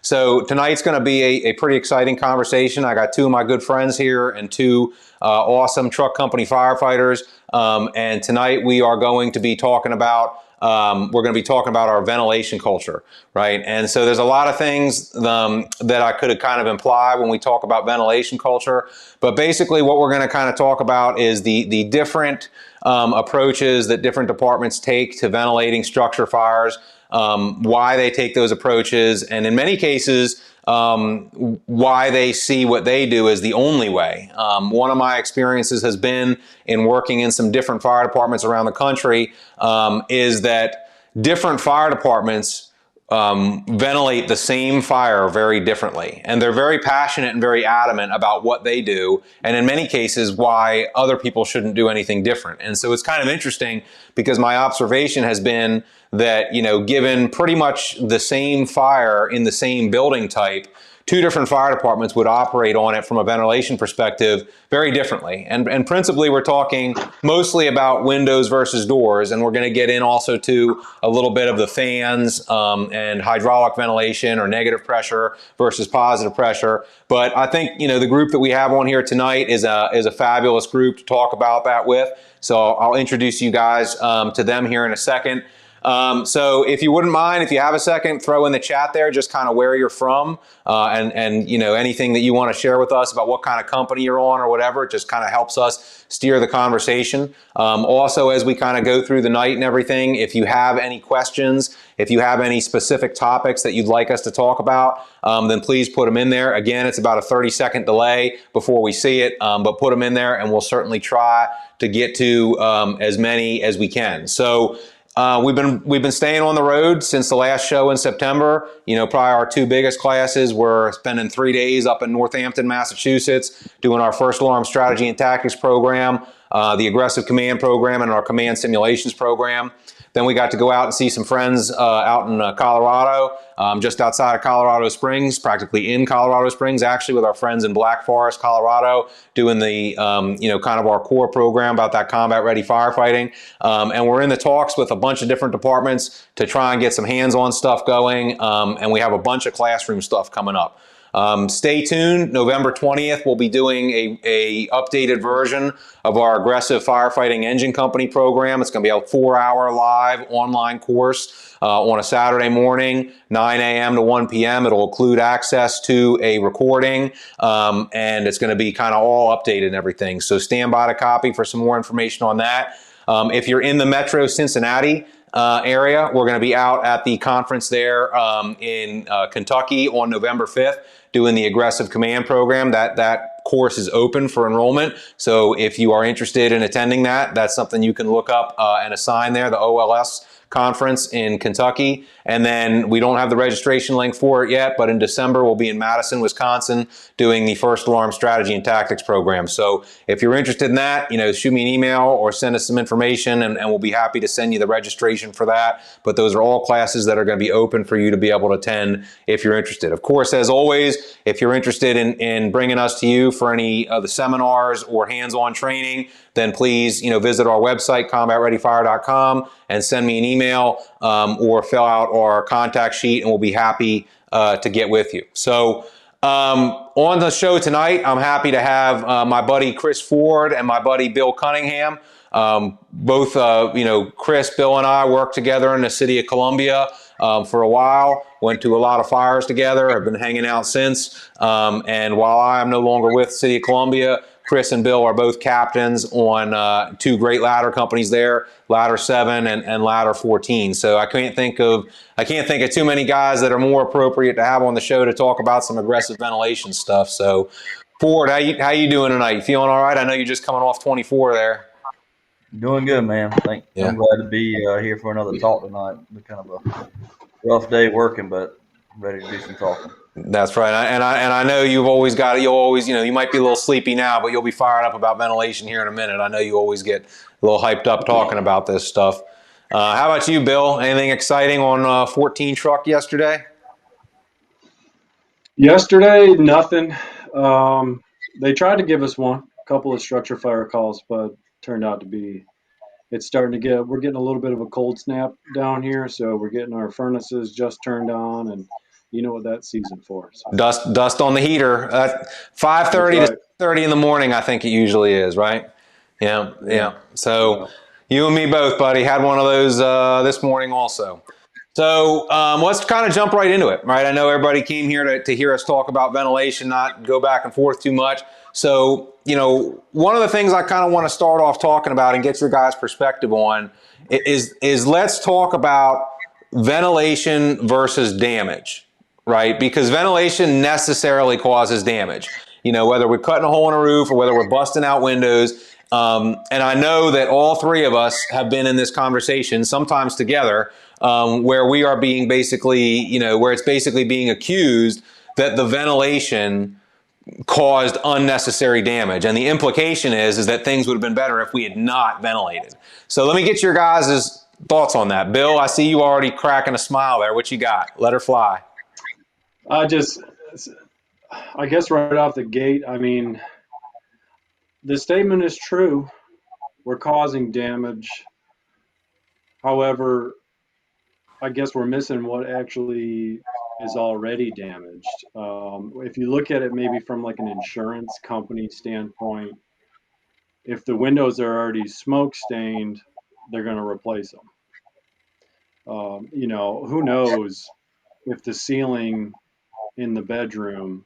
So tonight's going to be a pretty exciting conversation. I got two of my good friends here and two awesome truck company firefighters. And tonight we are going to be talking about our ventilation culture, right? And so there's a lot of things that I could have kind of implied when we talk about ventilation culture. But basically what we're going to kind of talk about is the different approaches that different departments take to ventilating structure fires, why they take those approaches, and in many cases, why they see what they do as the only way. One of my experiences has been in working in some different fire departments around the country, is that different fire departments ventilate the same fire very differently. And they're very passionate and very adamant about what they do, and in many cases why other people shouldn't do anything different. And so it's kind of interesting because my observation has been that, given pretty much the same fire in the same building type, two different fire departments would operate on it from a ventilation perspective very differently. And principally, we're talking mostly about windows versus doors, and we're going to get in also to a little bit of the fans and hydraulic ventilation or negative pressure versus positive pressure. But I think, the group that we have on here tonight is a fabulous group to talk about that with. So I'll introduce you guys to them here in a second. So if you wouldn't mind, if you have a second, throw in the chat there just kind of where you're from and anything that you want to share with us about what kind of company you're on or whatever. It just kind of helps us steer the conversation. Also, as we kind of go through the night and everything, if you have any questions, if you have any specific topics that you'd like us to talk about, then please put them in there. Again, it's about a 30-second delay before we see it, but put them in there and we'll certainly try to get to as many as we can. So we've been staying on the road since the last show in September. Probably our two biggest classes were spending 3 days up in Northampton, Massachusetts, doing our first alarm strategy and tactics program, the aggressive command program, and our command simulations program. Then we got to go out and see some friends out in Colorado, just outside of Colorado Springs, practically in Colorado Springs, actually, with our friends in Black Forest, Colorado, doing the, kind of our core program about that combat-ready firefighting. And we're in the talks with a bunch of different departments to try and get some hands-on stuff going, and we have a bunch of classroom stuff coming up. Stay tuned. November 20th, we'll be doing a updated version of our aggressive firefighting engine company program. It's going to be a 4-hour live online course on a Saturday morning, 9 a.m. to 1 p.m. It'll include access to a recording, and it's going to be kind of all updated and everything. So stand by to copy for some more information on that. If you're in the Metro Cincinnati area, we're going to be out at the conference there in Kentucky on November 5th doing the aggressive command program. That course is open for enrollment. So if you are interested in attending that's something you can look up and assign there, the OLS conference in Kentucky. And then we don't have the registration link for it yet, but in December we'll be in Madison, Wisconsin doing the first alarm strategy and tactics program. So if you're interested in that, shoot me an email or send us some information and we'll be happy to send you the registration for that. But those are all classes that are going to be open for you to be able to attend if you're interested. Of course, as always, if you're interested in bringing us to you for any of the seminars or hands-on training, then please, visit our website, combatreadyfire.com, and send me an email or fill out our contact sheet, and we'll be happy to get with you. So on the show tonight, I'm happy to have my buddy Chris Ford and my buddy Bill Cunningham. Both, Chris, Bill, and I worked together in the city of Columbia for a while, went to a lot of fires together, have been hanging out since. And while I am no longer with the city of Columbia, Chris and Bill are both captains on two great ladder companies there, Ladder 7 and Ladder 14. So I can't think of too many guys that are more appropriate to have on the show to talk about some aggressive ventilation stuff. So Ford, how you doing tonight? You feeling all right? I know you're just coming off 24 there. Doing good, man. I'm glad to be here for another talk tonight. It's kind of a rough day working, but I'm ready to do some talking. That's right, and I know you'll always, you might be a little sleepy now, but you'll be fired up about ventilation here in a minute. I know you always get a little hyped up talking about this stuff. How about you, Bill? Anything exciting on 14 truck yesterday? Yesterday, nothing. They tried to give us a couple of structure fire calls, but turned out to be, we're getting a little bit of a cold snap down here, so we're getting our furnaces just turned on, and You know what that's seasoned for. So. Dust on the heater. 5:30 right. to 6:30 in the morning, I think it usually is, right? Yeah. So you and me both, buddy. Had one of those this morning also. So let's kind of jump right into it, right? I know everybody came here to hear us talk about ventilation, not go back and forth too much. So, one of the things I kind of want to start off talking about and get your guys' perspective on is let's talk about ventilation versus damage, right? Because ventilation necessarily causes damage. Whether we're cutting a hole in a roof or whether we're busting out windows. And I know that all three of us have been in this conversation, sometimes together, where we are being basically, where it's basically being accused that the ventilation caused unnecessary damage. And the implication is that things would have been better if we had not ventilated. So let me get your guys' thoughts on that. Bill, I see you already cracking a smile there. What you got? Let her fly. I guess right off the gate, I mean, the statement is true. We're causing damage. However, I guess we're missing what actually is already damaged. If you look at it maybe from like an insurance company standpoint, if the windows are already smoke stained, they're going to replace them. Who knows if the ceiling in the bedroom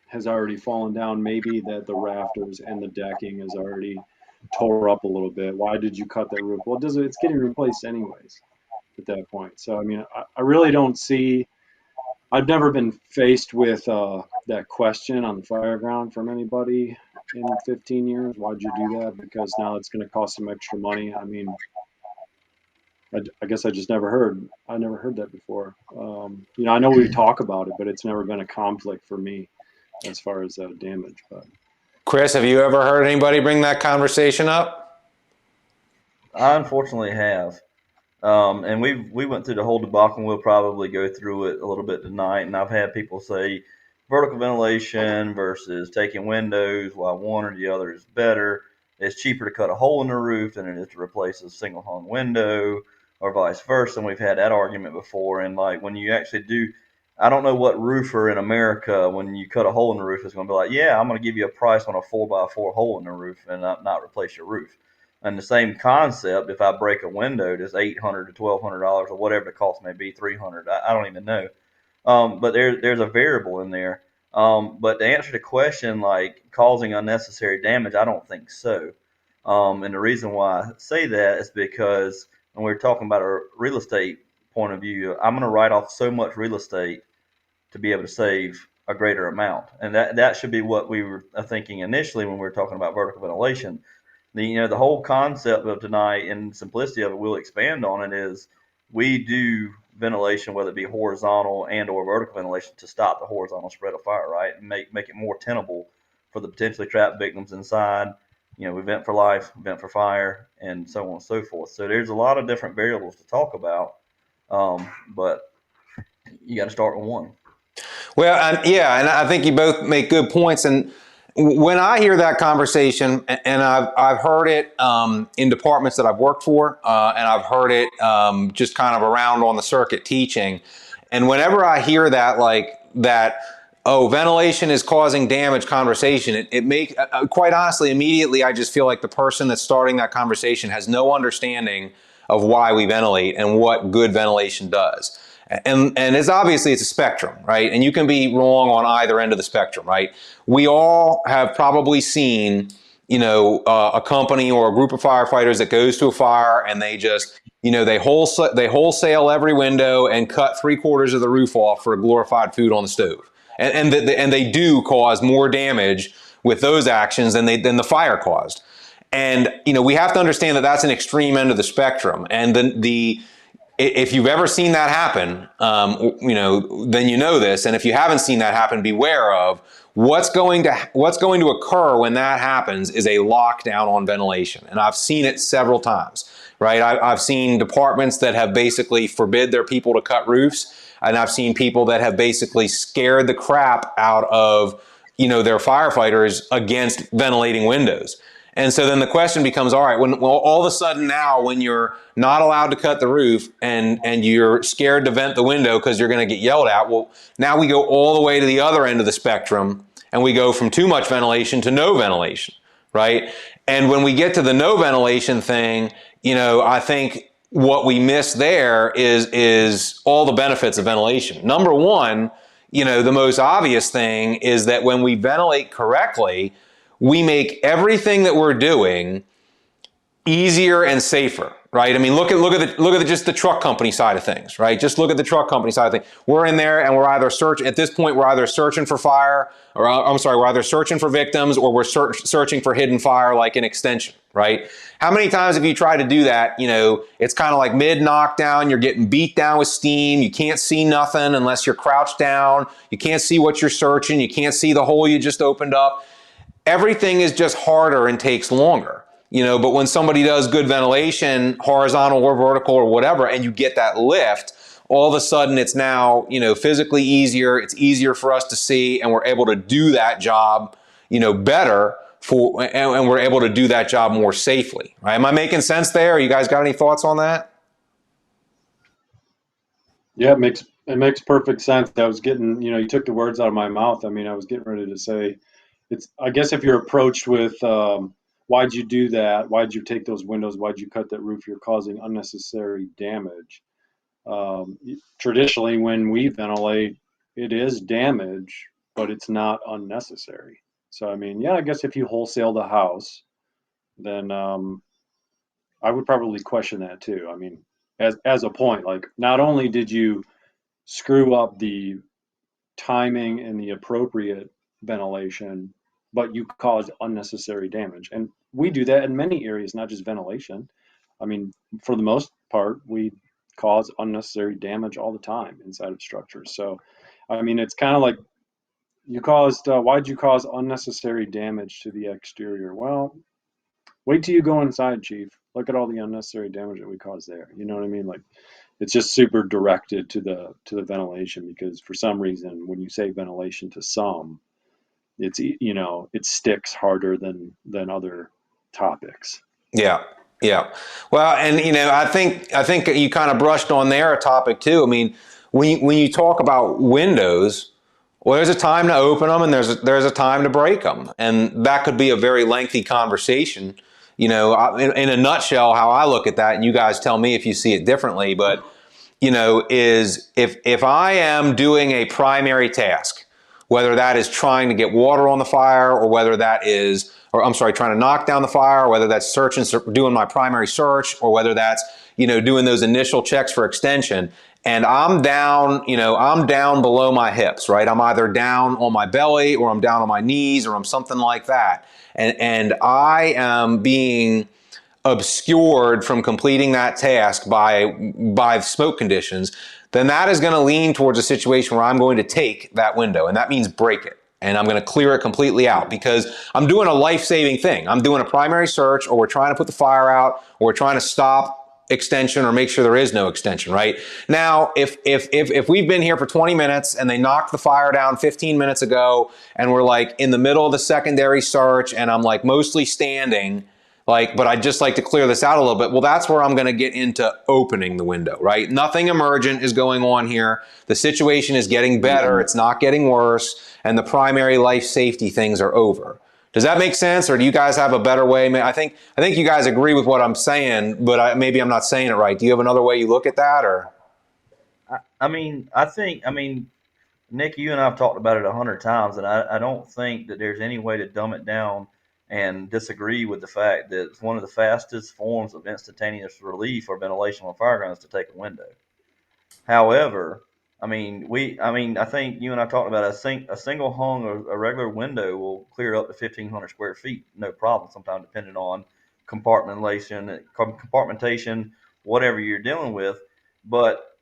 has already fallen down, maybe that the rafters and the decking is already tore up a little bit. Why did you cut that roof? Well, it's getting replaced anyways at that point. So, I mean, I really don't see, I've never been faced with that question on the fire ground from anybody in 15 years. Why'd you do that? Because now it's going to cost some extra money. I mean, I guess I never heard that before. I know we talk about it, but it's never been a conflict for me as far as damage. But Chris, have you ever heard anybody bring that conversation up? I unfortunately have. And we went through the whole debacle, and we'll probably go through it a little bit tonight. And I've had people say vertical ventilation versus taking windows, while one or the other is better. It's cheaper to cut a hole in the roof than it is to replace a single hung window, or vice versa. And we've had that argument before. And like when you actually do, I don't know what roofer in America, when you cut a hole in the roof, is going to be like, yeah, I'm going to give you a price on a 4x4 hole in the roof and not replace your roof. And the same concept, if I break a window, just $800 to $1,200 or whatever the cost may be, $300. I don't even know. But there's a variable in there. But to answer the question, like causing unnecessary damage, I don't think so. And the reason why I say that is because when we're talking about a real estate point of view, I'm going to write off so much real estate to be able to save a greater amount. And that should be what we were thinking initially when we were talking about vertical ventilation. The whole concept of tonight and simplicity of it, we'll expand on it, is we do ventilation, whether it be horizontal and or vertical ventilation, to stop the horizontal spread of fire, right? And make it more tenable for the potentially trapped victims inside. We vent for life, vent for fire, and so on and so forth. So there's a lot of different variables to talk about, but you got to start with one. Well, and I think you both make good points. And when I hear that conversation, and I've heard it in departments that I've worked for, and I've heard it just kind of around on the circuit teaching, and whenever I hear that, like that, oh, ventilation is causing damage conversation, it makes, quite honestly, immediately I just feel like the person that's starting that conversation has no understanding of why we ventilate and what good ventilation does. And it's obviously it's a spectrum, right? And you can be wrong on either end of the spectrum, right? We all have probably seen, a company or a group of firefighters that goes to a fire and they just, they wholesale every window and cut 3/4 of the roof off for a glorified food on the stove. And they do cause more damage with those actions than the fire caused. And, we have to understand that that's an extreme end of the spectrum. And if you've ever seen that happen, then you know this. And if you haven't seen that happen, beware of what's going to occur when that happens is a lockdown on ventilation. And I've seen it several times, right? I've seen departments that have basically forbid their people to cut roofs. And I've seen people that have basically scared the crap out of, their firefighters against ventilating windows. And so then the question becomes, all right, well, all of a sudden now when you're not allowed to cut the roof and you're scared to vent the window because you're going to get yelled at, well, now we go all the way to the other end of the spectrum and we go from too much ventilation to no ventilation, right? And when we get to the no ventilation thing, I think what we miss there is all the benefits of ventilation. Number one, the most obvious thing is that when we ventilate correctly, we make everything that we're doing easier and safer, right? I mean, look at just the truck company side of things, right? Just look at the truck company side of things. We're in there and we're either searching for fire, or we're either searching for victims or we're searching for hidden fire, like an extension, right? How many times have you tried to do that? It's kind of like mid knockdown. You're getting beat down with steam. You can't see nothing unless you're crouched down. You can't see what you're searching. You can't see the hole you just opened up. Everything is just harder and takes longer. But when somebody does good ventilation, horizontal or vertical or whatever, and you get that lift, all of a sudden it's now, physically easier. It's easier for us to see, and we're able to do that job, better and we're able to do that job more safely. Right? Am I making sense there? You guys got any thoughts on that? Yeah, it makes perfect sense. I was getting, you took the words out of my mouth. I mean, I was getting ready to say, I guess if you're approached with, why'd you do that? Why'd you take those windows? Why'd you cut that roof? You're causing unnecessary damage. Traditionally, when we ventilate, it is damage, but it's not unnecessary. So, I mean, yeah, I guess if you wholesale the house, then I would probably question that too. I mean, as a point, like not only did you screw up the timing and the appropriate ventilation, but you cause unnecessary damage. And we do that in many areas, not just ventilation. I mean, for the most part, we cause unnecessary damage all the time inside of structures. So, I mean, it's kind of like why'd you cause unnecessary damage to the exterior? Well, wait till you go inside, Chief. Look at all the unnecessary damage that we caused there. You know what I mean? Like, it's just super directed to the ventilation, because for some reason when you say ventilation to some, it sticks harder than other topics. Yeah. Yeah. Well, and I think you kind of brushed on there a topic too. I mean, when you talk about windows, well, there's a time to open them and there's a time to break them, and that could be a very lengthy conversation. In a nutshell, how I look at that, and you guys tell me if you see it differently, but is if I am doing a primary task, whether that is trying to get water on the fire, or whether that is, or I'm sorry, trying to knock down the fire, or whether that's doing my primary search, or whether that's, doing those initial checks for extension, and I'm down, I'm down below my hips, right? I'm either down on my belly, or I'm down on my knees, or I'm something like that. And I am being obscured from completing that task by smoke conditions, then that is going to lean towards a situation where I'm going to take that window, and that means break it. And I'm going to clear it completely out, because I'm doing a life-saving thing. I'm doing a primary search, or we're trying to put the fire out, or we're trying to stop extension or make sure there is no extension, right? Now, if we've been here for 20 minutes and they knocked the fire down 15 minutes ago, and we're like in the middle of the secondary search, and I'm like mostly standing, but I'd just like to clear this out a little bit. Well, that's where I'm going to get into opening the window, right? Nothing emergent is going on here. The situation is getting better. It's not getting worse. And the primary life safety things are over. Does that make sense? Or do you guys have a better way? I think you guys agree with what I'm saying, but maybe I'm not saying it right. Do you have another way you look at that, or? I mean, Nick, you and I have talked about it 100 times, and I don't think that there's any way to dumb it down and disagree with the fact that it's one of the fastest forms of instantaneous relief or ventilation on fire grounds to take a window. However, I think you and I talked about a single hung or a regular window will clear up to 1,500 square feet, no problem. Sometimes depending on compartmentation, whatever you're dealing with. But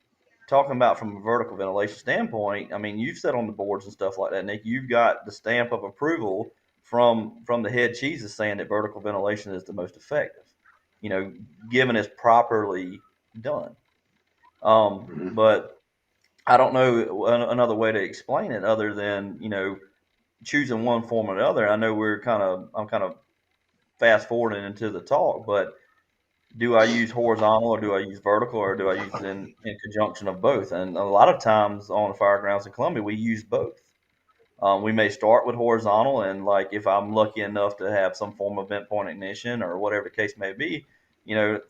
talking about from a vertical ventilation standpoint, I mean, you've said on the boards and stuff like that, Nick, you've got the stamp of approval from the head cheeses saying that vertical ventilation is the most effective, given it's properly done. But I don't know another way to explain it other than, choosing one form or the other. I know I'm kind of fast forwarding into the talk, but do I use horizontal or do I use vertical or do I use it in conjunction of both? And a lot of times on the fire grounds in Columbia, we use both. We may start with horizontal, and like if I'm lucky enough to have some form of vent point ignition or whatever the case may be,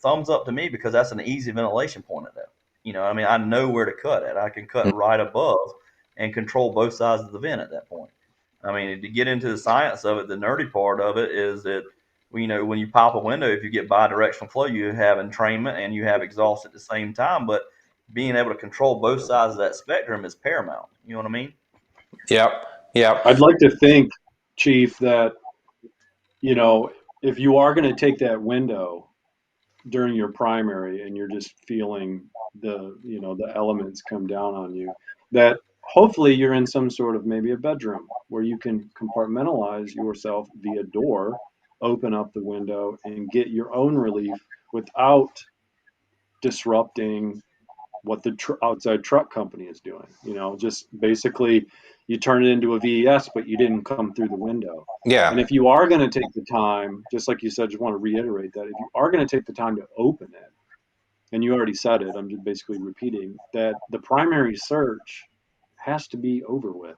thumbs up to me because that's an easy ventilation point at that. I mean, I know where to cut at. I can cut right above and control both sides of the vent at that point. I mean, to get into the science of it, the nerdy part of it is that when you pop a window, if you get bi-directional flow, you have entrainment and you have exhaust at the same time. But being able to control both sides of that spectrum is paramount. You know what I mean? Yep. Yep. I'd like to think, Chief, that, if you are going to take that window during your primary and you're just feeling the elements come down on you, that hopefully you're in some sort of maybe a bedroom where you can compartmentalize yourself via door, open up the window and get your own relief without disrupting what the outside truck company is doing. Just basically you turn it into a VES, but you didn't come through the window. Yeah. And if you are going to take the time, just like you said, just want to reiterate that if you are going to take the time to open it, and you already said it, I'm just basically repeating that the primary search has to be over with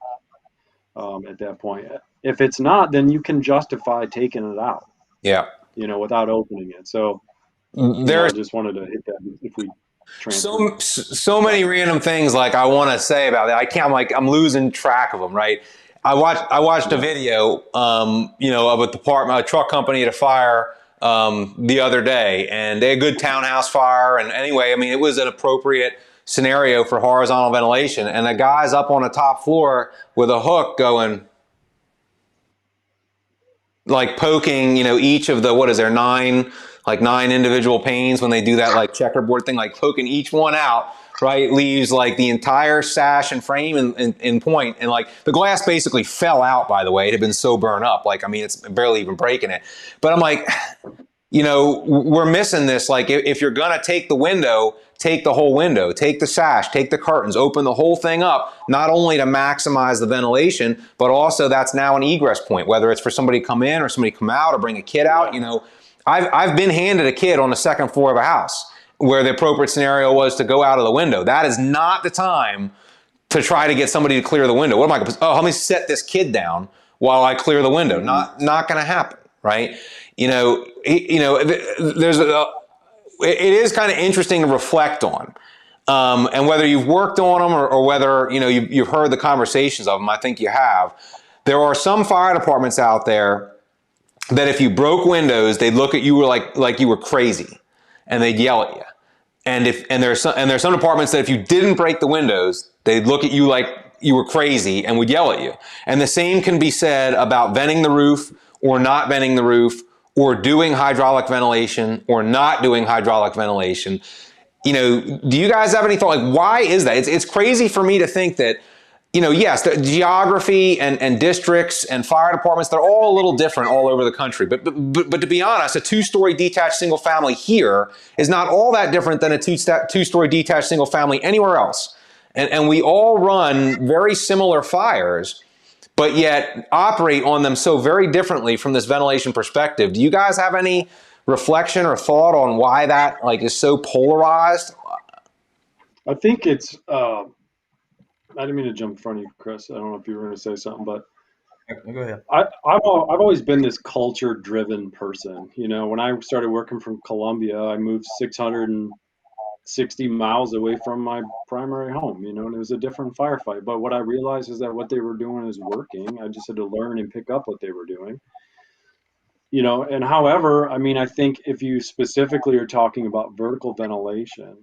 at that point. If it's not, then you can justify taking it out, Yeah. without opening it. So, I There's just wanted to hit that if we transfer. so many random things like I want to say about that. I'm losing track of them. Right. I watched a video, of a truck company at a fire the other day, and they had a good townhouse fire. And anyway, I mean, it was an appropriate scenario for horizontal ventilation. And the guy's up on the top floor with a hook going, like poking, each of the, what is there, nine individual panes when they do that like checkerboard thing, like poking each one out, right? Leaves like the entire sash and frame in point. And like the glass basically fell out, by the way. It had been so burned up. Like, I mean, it's barely even breaking it. But I'm like, we're missing this. Like, if you're going to take the window, take the whole window, take the sash, take the curtains, open the whole thing up, not only to maximize the ventilation, but also that's now an egress point, whether it's for somebody to come in or somebody to come out or bring a kid out. I've been handed a kid on the second floor of a house where the appropriate scenario was to go out of the window. That is not the time to try to get somebody to clear the window. What am I going to, let me set this kid down while I clear the window. Not going to happen, right? There's it is kind of interesting to reflect on. And whether you've worked on them or whether, you've heard the conversations of them, I think you have. There are some fire departments out there that if you broke windows, they'd look at you like you were crazy and they'd yell at you. And there's some departments that if you didn't break the windows, they'd look at you like you were crazy and would yell at you. And the same can be said about venting the roof or not venting the roof, or doing hydraulic ventilation or not doing hydraulic ventilation. Do you guys have any thought? Like, why is that? It's crazy for me to think that, yes, the geography and districts and fire departments, they're all a little different all over the country. But to be honest, a two-story detached single family here is not all that different than a two-story detached single family anywhere else. And we all run very similar fires, but yet operate on them so very differently from this ventilation perspective. Do you guys have any reflection or thought on why that is so polarized? I think it's, I didn't mean to jump in front of you, Chris. I don't know if you were going to say something, but Go ahead. I've always been this culture-driven person. When I started working from Columbia, I moved 660 miles away from my primary home, and it was a different firefight. But what I realized is that what they were doing is working. I just had to learn and pick up what they were doing. And however, I mean, I think if you specifically are talking about vertical ventilation,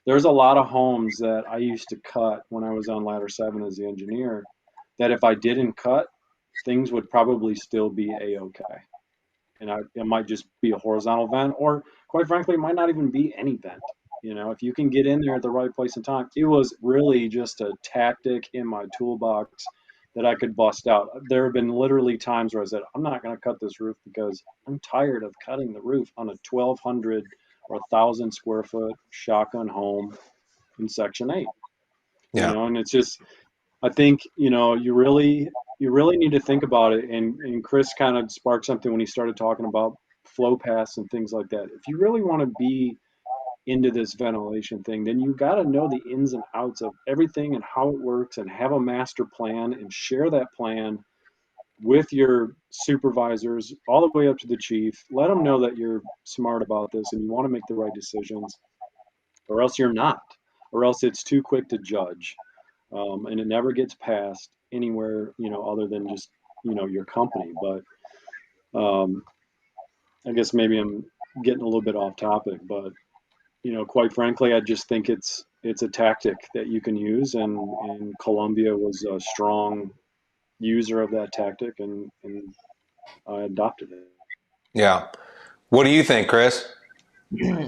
there's a lot of homes that I used to cut when I was on ladder 7 as the engineer, that if I didn't cut, things would probably still be a-okay. And it might just be a horizontal vent, or quite frankly, it might not even be any vent. If you can get in there at the right place and time. It was really just a tactic in my toolbox that I could bust out. There have been literally times where I said, I'm not going to cut this roof because I'm tired of cutting the roof on a 1,200 or 1,000 square foot shotgun home in Section 8. Yeah. And it's just, I think, you really you really need to think about it. And Chris kind of sparked something when he started talking about flow paths and things like that. If you really want to be into this ventilation thing, then you got to know the ins and outs of everything and how it works and have a master plan and share that plan with your supervisors all the way up to the chief. Let them know that you're smart about this and you want to make the right decisions, or else you're not, or else it's too quick to judge. And it never gets passed anywhere, other than just, your company. But I guess maybe I'm getting a little bit off topic, but quite frankly, I just think it's a tactic that you can use, and Columbia was a strong user of that tactic, and I adopted it. Yeah. What do you think, Chris?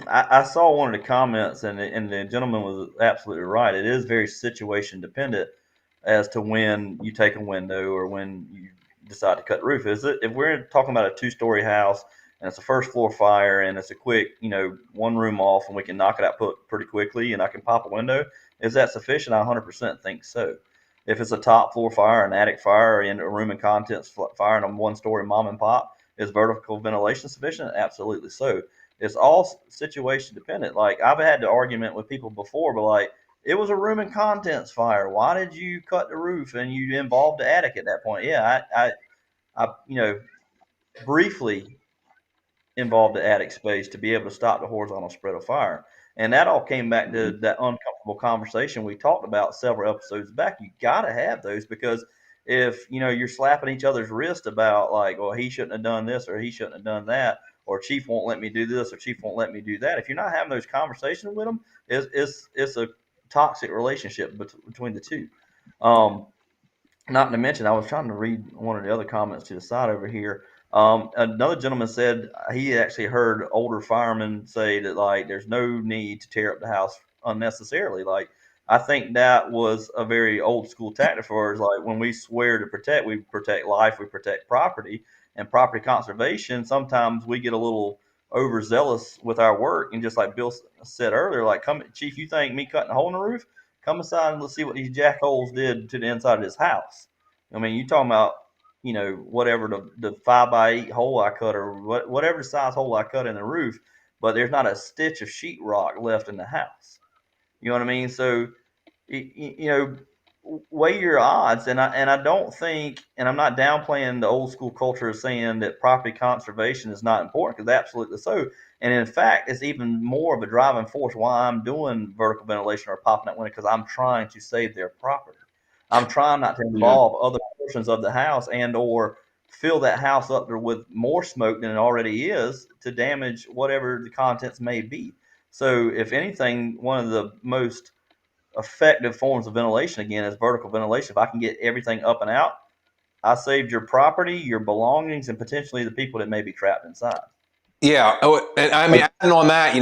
I saw one of the comments, and the gentleman was absolutely right. It is very situation dependent as to when you take a window or when you decide to cut the roof. Is it if we're talking about a 2-story house and it's a first floor fire and it's a quick, one room off and we can knock it out pretty quickly and I can pop a window? Is that sufficient? I 100% think so. If it's a top floor fire, an attic fire, and a room and contents fire in a 1-story mom and pop, is vertical ventilation sufficient? Absolutely so. It's all situation dependent. Like I've had the argument with people before, but like it was a room and contents fire. Why did you cut the roof and you involved the attic at that point? Yeah, I briefly involved the attic space to be able to stop the horizontal spread of fire. And that all came back to that uncomfortable conversation we talked about several episodes back. You got to have those because if, you're slapping each other's wrist about like, well, he shouldn't have done this or he shouldn't have done that, or chief won't let me do this or chief won't let me do that. If you're not having those conversations with them, it's a toxic relationship between the two. Not to mention, I was trying to read one of the other comments to the side over here. Another gentleman said he actually heard older firemen say that like there's no need to tear up the house unnecessarily. Like I think that was a very old school tactic for us. Like when we swear to protect, we protect life, we protect property, and property conservation. Sometimes we get a little overzealous with our work, and just like Bill said earlier, like come, Chief, you think me cutting a hole in the roof? Come inside and let's see what these jackholes did to the inside of this house. I mean, you talking about whatever the 5x8 hole I cut or whatever size hole I cut in the roof, but there's not a stitch of sheetrock left in the house. You know what I mean? So, weigh your odds. And I don't think, and I'm not downplaying the old school culture of saying that property conservation is not important, because absolutely so. And in fact, it's even more of a driving force why I'm doing vertical ventilation or popping that window, because I'm trying to save their property. I'm trying not to involve other portions of the house and or fill that house up with more smoke than it already is to damage whatever the contents may be. So if anything, one of the most effective forms of ventilation, again, is vertical ventilation. If I can get everything up and out, I saved your property, your belongings, and potentially the people that may be trapped inside. Yeah. Oh, and I mean, adding on that,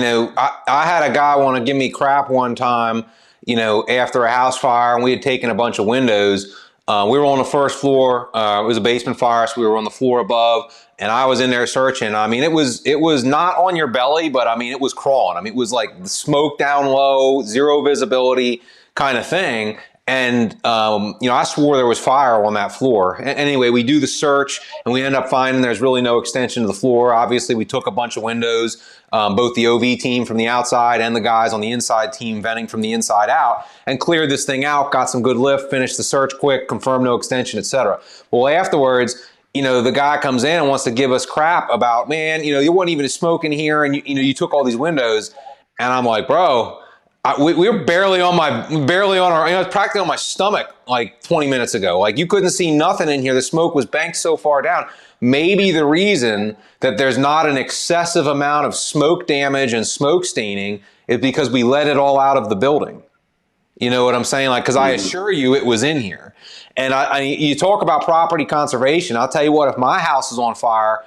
I had a guy want to give me crap one time, after a house fire, and we had taken a bunch of windows. We were on the first floor. It was a basement fire, so we were on the floor above, and I was in there searching. I mean, it was not on your belly, but I mean, it was crawling. I mean, it was like the smoke down low, zero visibility kind of thing. And, I swore there was fire on that floor. Anyway, we do the search and we end up finding there's really no extension to the floor. Obviously, we took a bunch of windows, both the OV team from the outside and the guys on the inside team venting from the inside out, and cleared this thing out, got some good lift, finished the search quick, confirmed no extension, etc. Well, afterwards, the guy comes in and wants to give us crap about, man, you wasn't even smoking here and you took all these windows. And I'm like, bro, we were barely on our, I was practically on my stomach like 20 minutes ago. Like you couldn't see nothing in here. The smoke was banked so far down. Maybe the reason that there's not an excessive amount of smoke damage and smoke staining is because we let it all out of the building. You know what I'm saying? Like, because I assure you it was in here. And you talk about property conservation. I'll tell you what, if my house is on fire,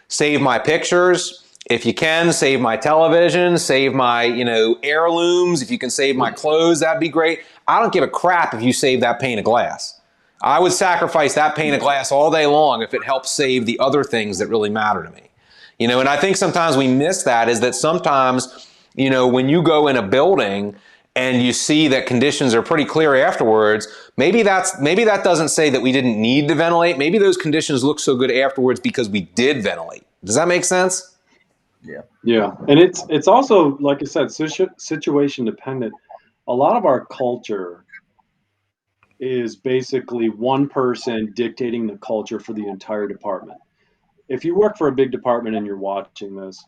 save my pictures. If you can, save my television, save my, heirlooms. If you can save my clothes, that'd be great. I don't give a crap if you save that pane of glass. I would sacrifice that pane of glass all day long if it helps save the other things that really matter to me. And I think sometimes we miss that, is that sometimes, when you go in a building and you see that conditions are pretty clear afterwards, maybe that doesn't say that we didn't need to ventilate. Maybe those conditions look so good afterwards because we did ventilate. Does that make sense? Yeah. Yeah, and it's also, like I said, situation dependent. A lot of our culture is basically one person dictating the culture for the entire department. If you work for a big department and you're watching this,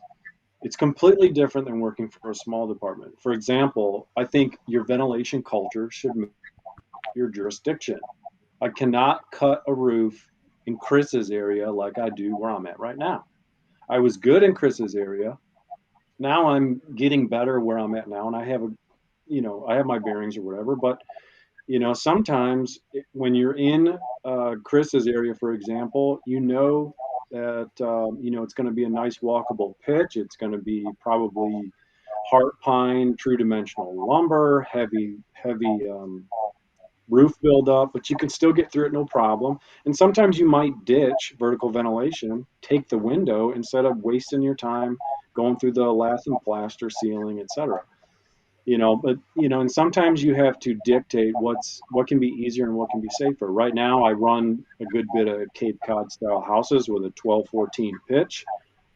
it's completely different than working for a small department. For example, I think your ventilation culture should match your jurisdiction. I cannot cut a roof in Chris's area like I do where I'm at right now. I was good in Chris's area. Now I'm getting better where I'm at now, and I have I have my bearings or whatever. But sometimes when you're in Chris's area, for example, that it's going to be a nice walkable pitch. It's going to be probably heart pine, true dimensional lumber, heavy roof buildup, but you can still get through it no problem. And sometimes you might ditch vertical ventilation, take the window instead of wasting your time going through the lath and plaster, ceiling, etc. But and sometimes you have to dictate what can be easier and what can be safer. Right now I run a good bit of Cape Cod style houses with a 12-14 pitch.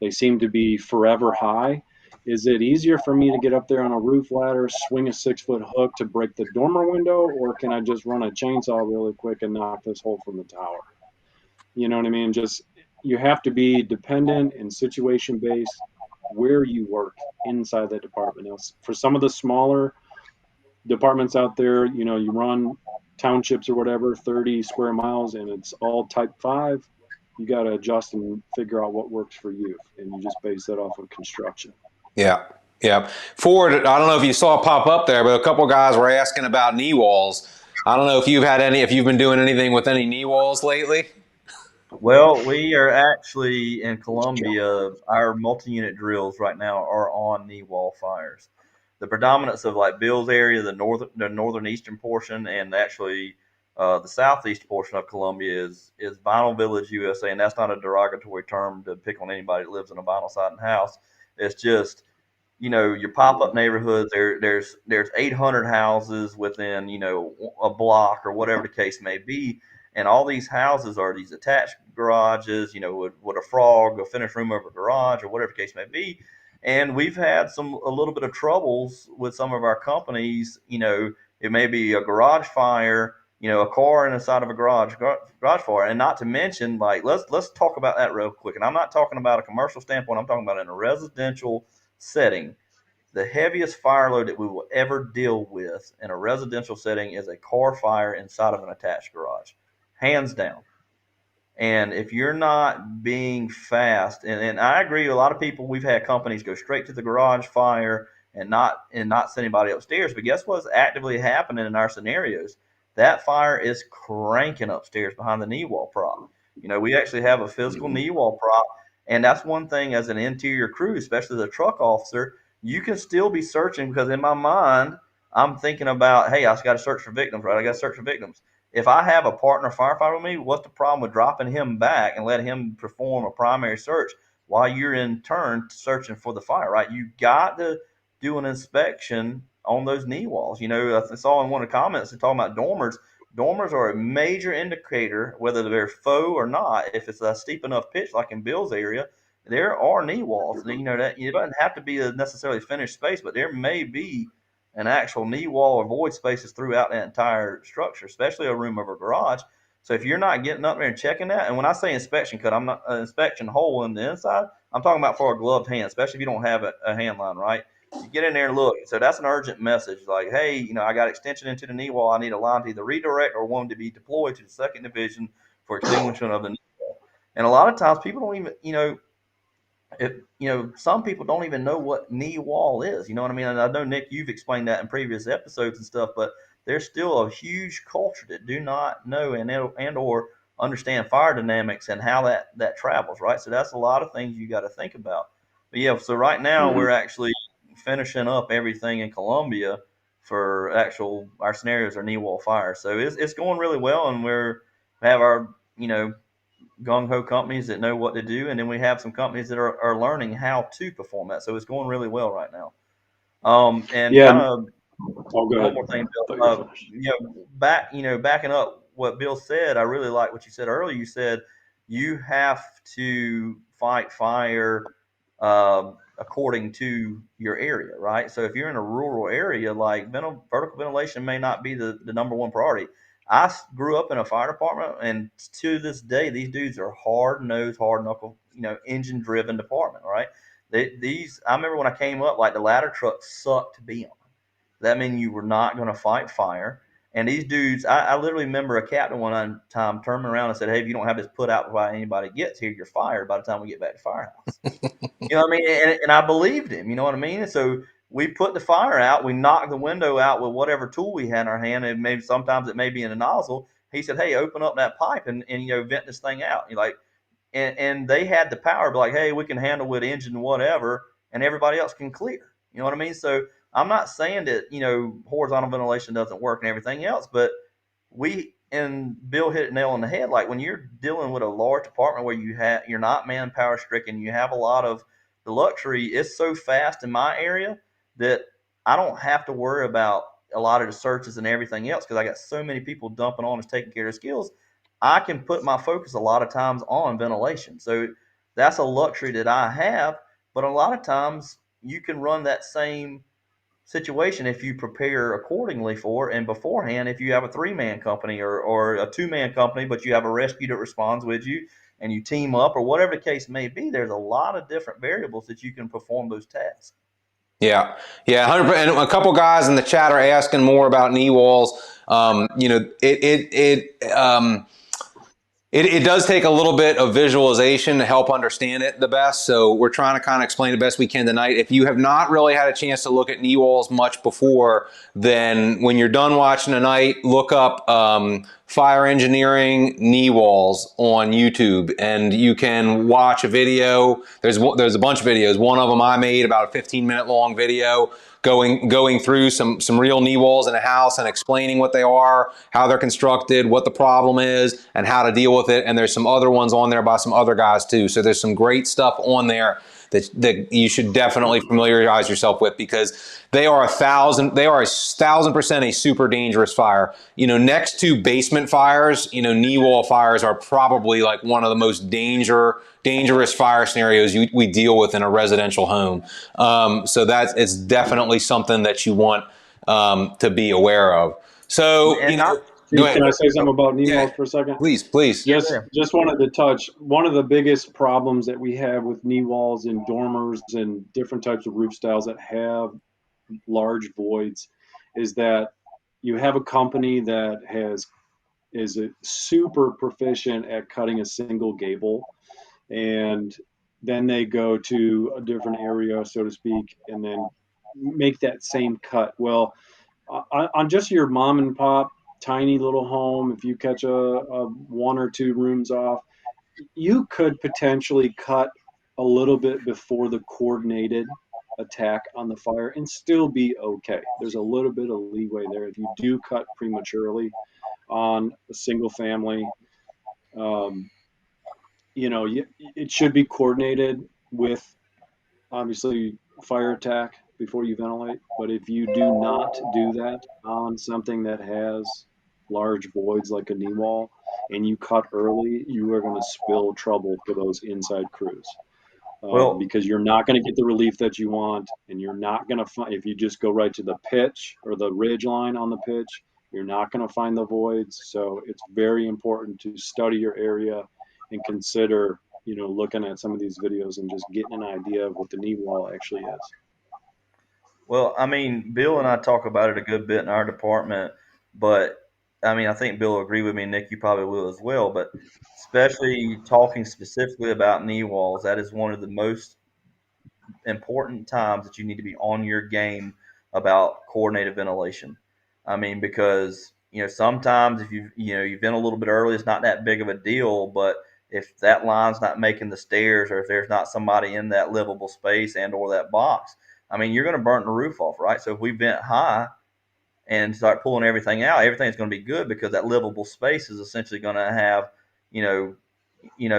They seem to be forever high. Is it easier for me to get up there on a roof ladder, swing a 6-foot hook to break the dormer window, or can I just run a chainsaw really quick and knock this hole from the tower? You know what I mean? Just you have to be dependent and situation based where you work inside that department. Now, for some of the smaller departments out there, you run townships or whatever, 30 square miles, and it's all type 5. You got to adjust and figure out what works for you, and you just base that off of construction. Yeah. Yeah. Ford, I don't know if you saw it pop up there, but a couple of guys were asking about knee walls. I don't know if you've been doing anything with any knee walls lately. Well, we are actually in Columbia. Our multi-unit drills right now are on knee wall fires. The predominance of like Bill's area, the northern eastern portion, and actually the southeast portion of Columbia is Vinyl Village, USA, and that's not a derogatory term to pick on anybody that lives in a vinyl siding house. It's just your pop-up neighborhoods. There's 800 houses within a block or whatever the case may be, and all these houses are these attached garages, with a frog, a finished room over a garage, or whatever the case may be. And we've had a little bit of troubles with some of our companies. It may be a garage fire, a car inside of a garage fire, and not to mention, like, let's talk about that real quick. And I'm not talking about a commercial standpoint. I'm talking about in a residential setting. The heaviest fire load that we will ever deal with in a residential setting is a car fire inside of an attached garage, hands down. And if you're not being fast, and I agree, a lot of people, we've had companies go straight to the garage fire and not send anybody upstairs. But guess what's actively happening in our scenarios? That fire is cranking upstairs behind the knee wall prop. We actually have a physical knee wall prop, and that's one thing as an interior crew, especially the truck officer, you can still be searching because in my mind, I'm thinking about, hey, I got to search for victims, right? I got to search for victims. If I have a partner firefighter with me, what's the problem with dropping him back and let him perform a primary search while you're in turn searching for the fire, right? You got to do an inspection on those knee walls. I saw in one of the comments they're talking about dormers. Dormers are a major indicator, whether they're faux or not. If it's a steep enough pitch, like in Bill's area, there are knee walls. That it doesn't have to be a necessarily finished space, but there may be an actual knee wall or void spaces throughout that entire structure, especially a room over a garage. So if you're not getting up there and checking that, and when I say inspection cut, I'm not inspection hole in the inside. I'm talking about for a gloved hand, especially if you don't have a hand line, right? You get in there and look. So that's an urgent message, like, hey, I got extension into the knee wall. I need a line to either redirect or one to be deployed to the second division for extinguishment of the knee wall. And a lot of times people don't even, if some people don't even know what knee wall is. You know what I mean? And I know, Nick, you've explained that in previous episodes and stuff, but there's still a huge culture that do not know and or understand fire dynamics and how that travels, right? So that's a lot of things you got to think about. But yeah, so right now Mm-hmm. we're actually finishing up everything in Columbia for our scenarios are knee wall fire. So it's going really well, and we have our gung ho companies that know what to do, and then we have some companies that are learning how to perform that. So it's going really well right now. And kind Yeah. of Oh, go one ahead. more thing, Thought Bill. you were finished. Backing up what Bill said, I really like what you said earlier. You said you have to fight fire according to your area, right? So if you're in a rural area, like vertical ventilation may not be the number one priority. Grew up in a fire department, and to this day, these dudes are hard nosed, hard knuckle, engine driven department, right? I remember when I came up, like the ladder trucks sucked to be on. That meant you were not going to fight fire. And these dudes, I literally remember a captain one time turned around and said, "Hey, if you don't have this put out before anybody gets here, you're fired by the time we get back to firehouse." You know what I mean? And I believed him. You know what I mean? And so we put the fire out. We knocked the window out with whatever tool we had in our hand, and maybe sometimes it may be in a nozzle. He said, "Hey, open up that pipe and vent this thing out." You're like, and they had the power to be like, "Hey, we can handle with engine whatever, and everybody else can clear." You know what I mean? So I'm not saying that horizontal ventilation doesn't work and everything else, but Bill hit it nail on the head. Like when you're dealing with a large department where you're not manpower stricken, you have a lot of the luxury. It's so fast in my area that I don't have to worry about a lot of the searches and everything else because I got so many people dumping on us taking care of skills. I can put my focus a lot of times on ventilation. So that's a luxury that I have. But a lot of times you can run that same situation if you prepare accordingly for it. And beforehand, if you have a 3-man company or a 2-man company, but you have a rescue that responds with you and you team up or whatever the case may be, there's a lot of different variables that you can perform those tasks. Yeah, yeah, 100%. And a couple guys in the chat are asking more about knee walls. It does take a little bit of visualization to help understand it the best. So we're trying to kind of explain the best we can tonight. If you have not really had a chance to look at knee walls much before, then when you're done watching tonight, look up fire engineering knee walls on YouTube, and you can watch a video. There's a bunch of videos. One of them I made, about a 15-minute long video going through some real knee walls in a house and explaining what they are, how they're constructed, what the problem is, and how to deal with it. And there's some other ones on there by some other guys too. So there's some great stuff on there that you should definitely familiarize yourself with, because they are 1,000% a super dangerous fire. Next to basement fires, knee wall fires are probably like one of the most dangerous fire scenarios we deal with in a residential home. So it's definitely something that you want to be aware of. So, Chief, can I say something about knee walls for a second? Please. Just wanted to touch one of the biggest problems that we have with knee walls in dormers and different types of roof styles that have large voids is that you have a company that is super proficient at cutting a single gable, and then they go to a different area, so to speak, and then make that same cut. Well, on just your mom and pop tiny little home, if you catch a 1 or 2 rooms off, you could potentially cut a little bit before the coordinated attack on the fire and still be okay. There's a little bit of leeway there. If you do cut prematurely on a single family, um, it should be coordinated with obviously fire attack before you ventilate. But if you do not do that on something that has large voids like a knee wall and you cut early, you are going to spill trouble for those inside crews. Because you're not going to get the relief that you want, and you're not going to find, if you just go right to the pitch or the ridge line on the pitch, you're not going to find the voids. So it's very important to study your area and consider looking at some of these videos and just getting an idea of what the knee wall actually is. Well, I mean, Bill and I talk about it a good bit in our department, but I mean, I think Bill will agree with me, Nick, you probably will as well, but especially talking specifically about knee walls, that is one of the most important times that you need to be on your game about coordinated ventilation. I mean, because sometimes if you vent a little bit early, it's not that big of a deal. But if that line's not making the stairs, or if there's not somebody in that livable space and or that box, I mean, you're going to burn the roof off, right? So if we vent high and start pulling everything out, everything's going to be good because that livable space is essentially going to have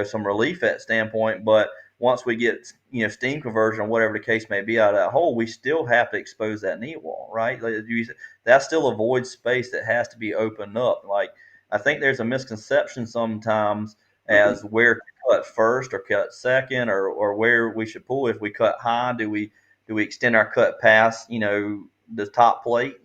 some relief at standpoint. But once we get steam conversion or whatever the case may be out of that hole, we still have to expose that knee wall, right? That's still a void space that has to be opened up. Like, I think there's a misconception sometimes as where to cut first or cut second, or where we should pull. If we cut high, do we extend our cut past the top plate,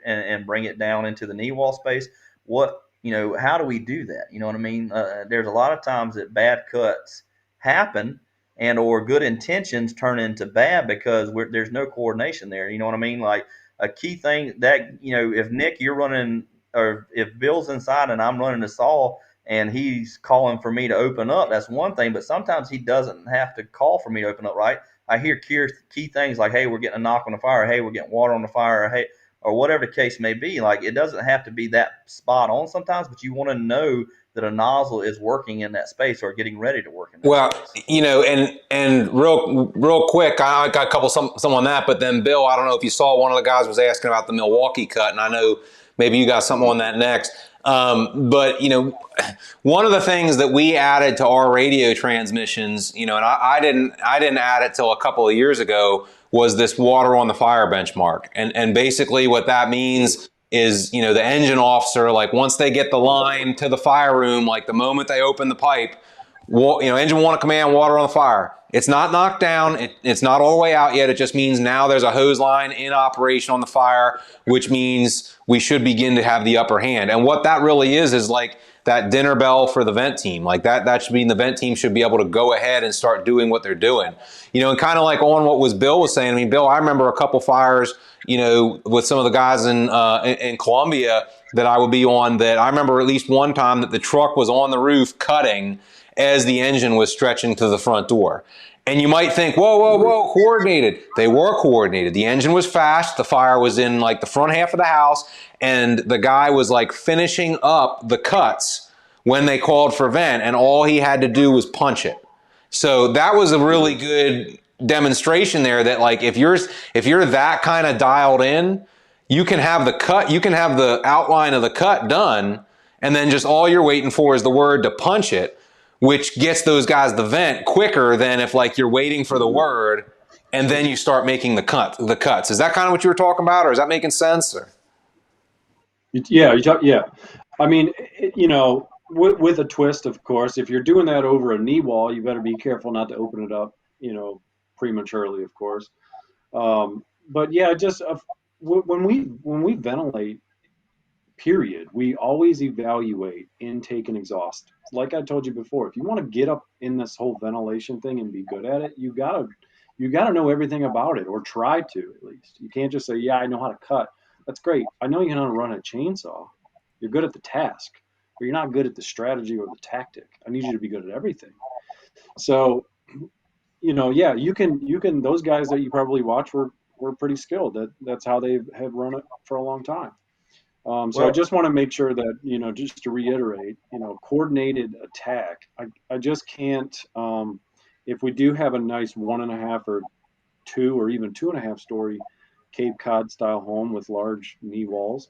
and bring it down into the knee wall space? How do we do that? You know what I mean? There's a lot of times that bad cuts happen, and or good intentions turn into bad because there's no coordination there. You know what I mean? Like, a key thing that, if Nick, you're running, or if Bill's inside and I'm running the saw and he's calling for me to open up, that's one thing. But sometimes he doesn't have to call for me to open up, right? I hear key things like, hey, we're getting a knock on the fire. Hey, we're getting water on the fire. Or, hey, or whatever the case may be. Like, it doesn't have to be that spot on sometimes, but you want to know that a nozzle is working in that space or getting ready to work in that space. And real quick, I got a couple some on that, but then Bill, I don't know if you saw, one of the guys was asking about the Milwaukee cut, and I know maybe you got something on that next. But one of the things that we added to our radio transmissions, and I didn't add it till a couple of years ago, was this water on the fire benchmark. And basically what that means is, the engine officer, like, once they get the line to the fire room, like the moment they open the pipe, engine 1 command, water on the fire. It's not knocked down. It's not all the way out yet. It just means now there's a hose line in operation on the fire, which means we should begin to have the upper hand. And what that really is like that dinner bell for the vent team. Like, that should mean the vent team should be able to go ahead and start doing what they're doing. And kind of like on what Bill was saying. I mean, Bill, I remember a couple fires, with some of the guys in Columbia that I would be on, that I remember at least one time that the truck was on the roof cutting as the engine was stretching to the front door. And you might think, whoa, coordinated. They were coordinated. The engine was fast. The fire was in like the front half of the house. And the guy was like finishing up the cuts when they called for vent. And all he had to do was punch it. So that was a really good demonstration there that, like, if you're that kind of dialed in, you can have the cut, you can have the outline of the cut done. And then just all you're waiting for is the word to punch it, which gets those guys the vent quicker than if, like, you're waiting for the word and then you start making the cuts. Is that kind of what you were talking about, or is that making sense? Or? Yeah, yeah. I mean, with a twist, of course. If you're doing that over a knee wall, you better be careful not to open it up, prematurely, of course. But yeah, just when we ventilate, period, we always evaluate intake and exhaust. Like I told you before, if you want to get up in this whole ventilation thing and be good at it, you gotta know everything about it, or try to, at least. You can't just say, yeah, I know how to cut. That's great. I know you know how to run a chainsaw. You're good at the task, but you're not good at the strategy or the tactic. I need you to be good at everything. So, yeah, you can. Those guys that you probably watch were pretty skilled. That's how they have run it for a long time. So I just want to make sure that, just to reiterate, coordinated attack. I just can't, if we do have a nice 1.5 or 2 or even 2.5 story Cape Cod style home with large knee walls,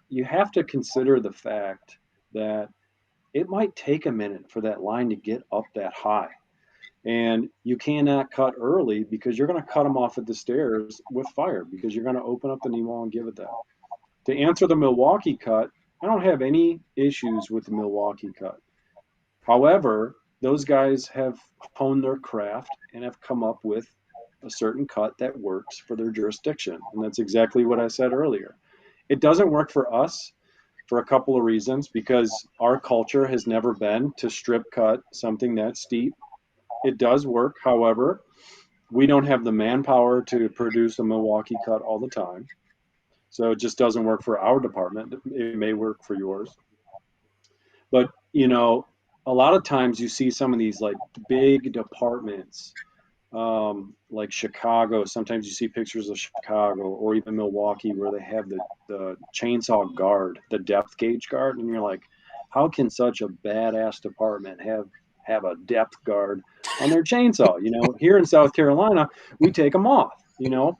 you have to consider the fact that it might take a minute for that line to get up that high. And you cannot cut early, because you're going to cut them off at the stairs with fire, because you're going to open up the knee wall and give it that. To answer the Milwaukee cut, I don't have any issues with the Milwaukee cut. However, those guys have honed their craft and have come up with a certain cut that works for their jurisdiction. And that's exactly what I said earlier. It doesn't work for us for a couple of reasons, because our culture has never been to strip cut something that steep. It does work. However, we don't have the manpower to produce a Milwaukee cut all the time. So it just doesn't work for our department. It may work for yours. But, a lot of times you see some of these like big departments, like Chicago. Sometimes you see pictures of Chicago or even Milwaukee where they have the chainsaw guard, the depth gauge guard. And you're like, how can such a badass department have a depth guard on their chainsaw? Here in South Carolina, we take them off.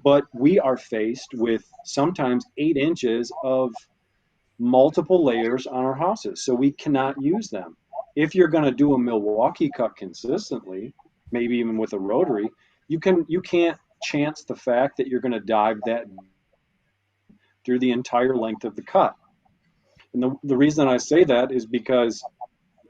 But we are faced with sometimes 8 inches of multiple layers on our houses, so we cannot use them. If you're going to do a Milwaukee cut consistently, maybe even with a rotary, you can't chance the fact that you're going to dive that through the entire length of the cut. And the reason I say that is because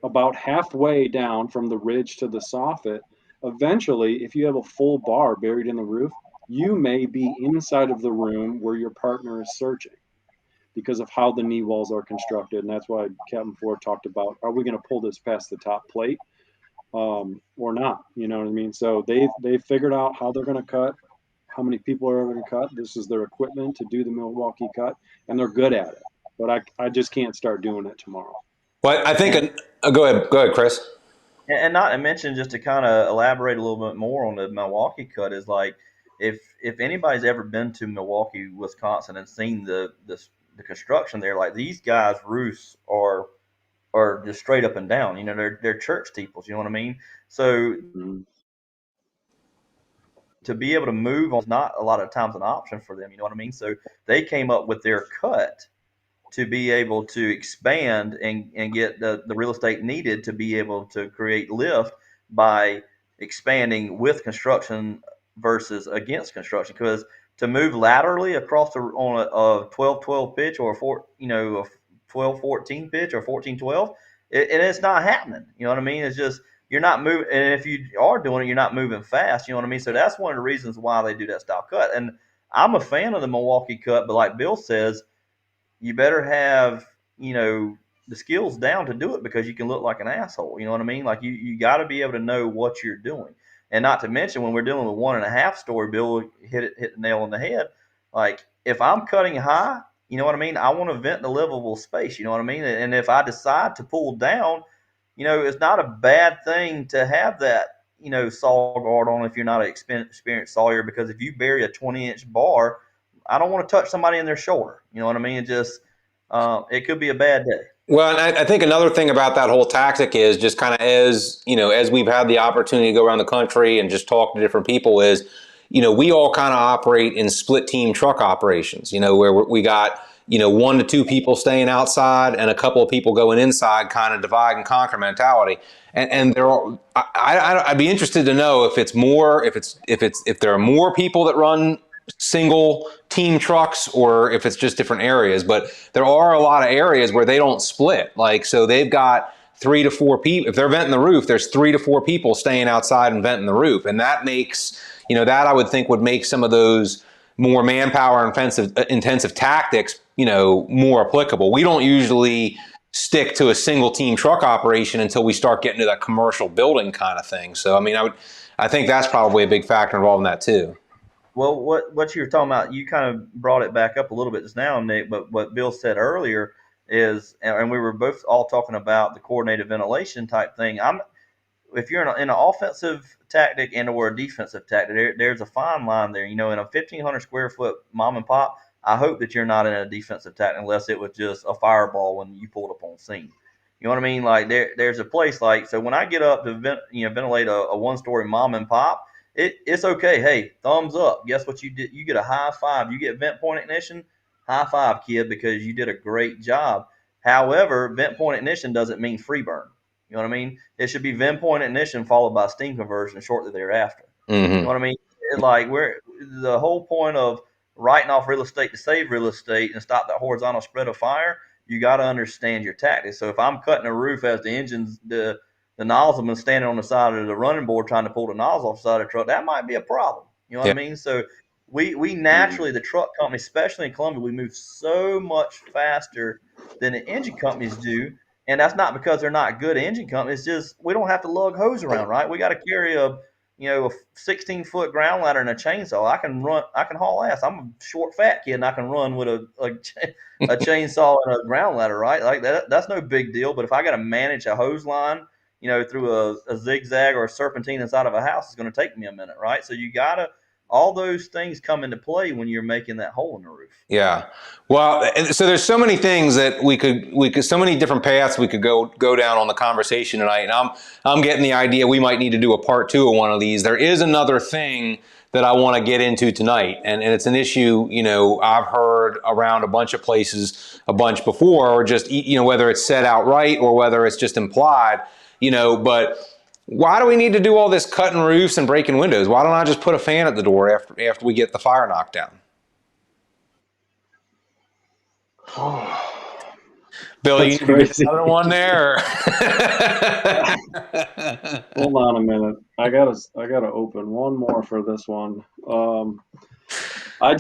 about halfway down from the ridge to the soffit, eventually, if you have a full bar buried in the roof, you may be inside of the room where your partner is searching because of how the knee walls are constructed. And that's why Captain Ford talked about, are we going to pull this past the top plate or not? You know what I mean? So they figured out how they're going to cut, how many people are going to cut. This is their equipment to do the Milwaukee cut, and they're good at it. But I just can't start doing it tomorrow. Well, I think, And go ahead, Chris. and not to mention, just to kind of elaborate a little bit more on the Milwaukee cut, is like if anybody's ever been to Milwaukee, Wisconsin, and seen the construction there, like these guys' roofs are just straight up and down. You know, they're church steeples. You know what I mean? So Mm-hmm. to be able to move on is not a lot of times an option for them. You know what I mean? So they came up with their cut to be able to expand and get the real estate needed to be able to create lift by expanding with construction versus against construction. Because to move laterally across on a 12-12 pitch or a 12-14 pitch or 14-12, and it's not happening. You know what I mean? It's just you're not moving, and if you are doing it, you're not moving fast. You know what I mean? So that's one of the reasons why they do that style cut. And I'm a fan of the Milwaukee cut, but like Bill says, you better have, the skills down to do it, because you can look like an asshole. You know what I mean? Like you got to be able to know what you're doing. And not to mention, when we're dealing with 1.5 story, Bill hit the nail on the head. Like if I'm cutting high, you know what I mean? I want to vent the livable space. You know what I mean? And if I decide to pull down, it's not a bad thing to have that, saw guard on if you're not an experienced sawyer, because if you bury a 20-inch bar, I don't want to touch somebody in their shoulder. You know what I mean? It just, it could be a bad day. Well, and I think another thing about that whole tactic is just kind of as we've had the opportunity to go around the country and just talk to different people is, we all kind of operate in split team truck operations, where we got, 1 to 2 people staying outside and a couple of people going inside, kind of divide and conquer mentality. And there are, I'd be interested to know if there are more people that run single team trucks or if it's just different areas, but there are a lot of areas where they don't split. Like, so they've got 3 to 4 people. If they're venting the roof, there's 3 to 4 people staying outside and venting the roof. And that makes, that I would think would make some of those more manpower intensive tactics, more applicable. We don't usually stick to a single team truck operation until we start getting to that commercial building kind of thing. So, I think that's probably a big factor involved in that too. Well, what you were talking about, you kind of brought it back up a little bit just now, Nick, but what Bill said earlier is, and we were both all talking about the coordinated ventilation type thing. If you're in an offensive tactic and or a defensive tactic, there's a fine line there. In a 1,500 square foot mom and pop, I hope that you're not in a defensive tactic unless it was just a fireball when you pulled up on scene. You know what I mean? Like there's a place like, so when I get up to ventilate a 1-story mom and pop, it's okay. Hey, thumbs up. Guess what you did? You get a high five. You get vent point ignition, high five, kid, because you did a great job. However, vent point ignition doesn't mean free burn. You know what I mean? It should be vent point ignition followed by steam conversion shortly thereafter. Mm-hmm. You know what I mean? We're the whole point of writing off real estate to save real estate and stop that horizontal spread of fire. You got to understand your tactics. So if I'm cutting a roof as the nozzle been standing on the side of the running board trying to pull the nozzle off the side of the truck, that might be a problem. You know what I mean? So we naturally, the truck company, especially in Columbia, we move so much faster than the engine companies do. And that's not because they're not good engine companies. It's just we don't have to lug hose around, right? We got to carry a 16-foot ground ladder and a chainsaw. I can haul ass. I'm a short, fat kid, and I can run with a chainsaw and a ground ladder, right? Like that's no big deal. But if I got to manage a hose line, through a zigzag or a serpentine inside of a house, it's going to take me a minute, right? So all those things come into play when you're making that hole in the roof. Yeah. Well, so there's so many things that we could so many different paths we could go down on the conversation tonight. And I'm getting the idea we might need to do a part 2 of one of these. There is another thing that I want to get into tonight, and it's an issue, I've heard around a bunch of places a bunch before, or just, whether it's said outright or whether it's just implied, but why do we need to do all this cutting roofs and breaking windows? Why don't I just put a fan at the door after we get the fire knocked down? Bill, you That's need to get crazy. another one there. Hold on a minute. I gotta open one more for this one. I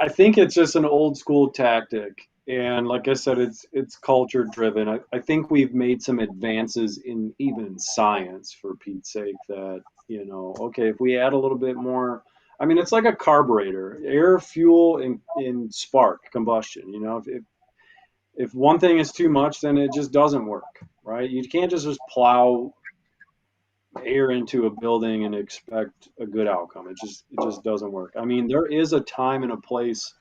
think it's just an old school tactic, and like I said, it's culture driven. I think we've made some advances in even science, for Pete's sake, that okay, if we add a little bit more. It's like a carburetor, air, fuel, and spark combustion. If one thing is too much, then it just doesn't work, right? You can't just plow air into a building and expect a good outcome. It just doesn't work. There is a time and a place,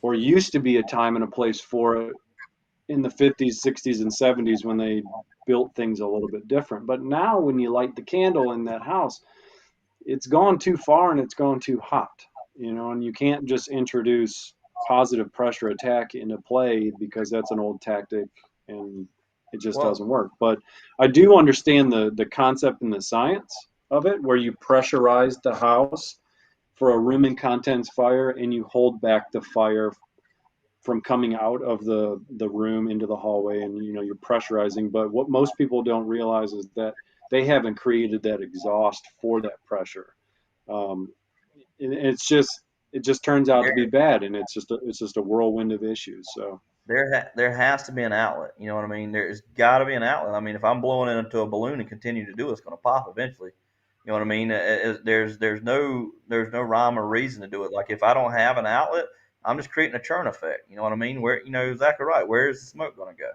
or used to be a time and a place for it in the 50s, 60s, and 70s when they built things a little bit different. But now when you light the candle in that house, it's gone too far and it's gone too hot, and you can't just introduce positive pressure attack into play because that's an old tactic and it just doesn't work. But I do understand the concept and the science of it, where you pressurize the house for a room and contents fire and you hold back the fire from coming out of the room into the hallway, and you're pressurizing. But what most people don't realize is that they haven't created that exhaust for that pressure. It just turns out to be bad, and it's just a whirlwind of issues. So there has to be an outlet. You know what I mean? There's got to be an outlet. If I'm blowing it into a balloon and continue to do it, it's going to pop eventually. You know what I mean? There's no rhyme or reason to do it. Like if I don't have an outlet, I'm just creating a churn effect. You know what I mean? Where exactly right. Where is the smoke going to go?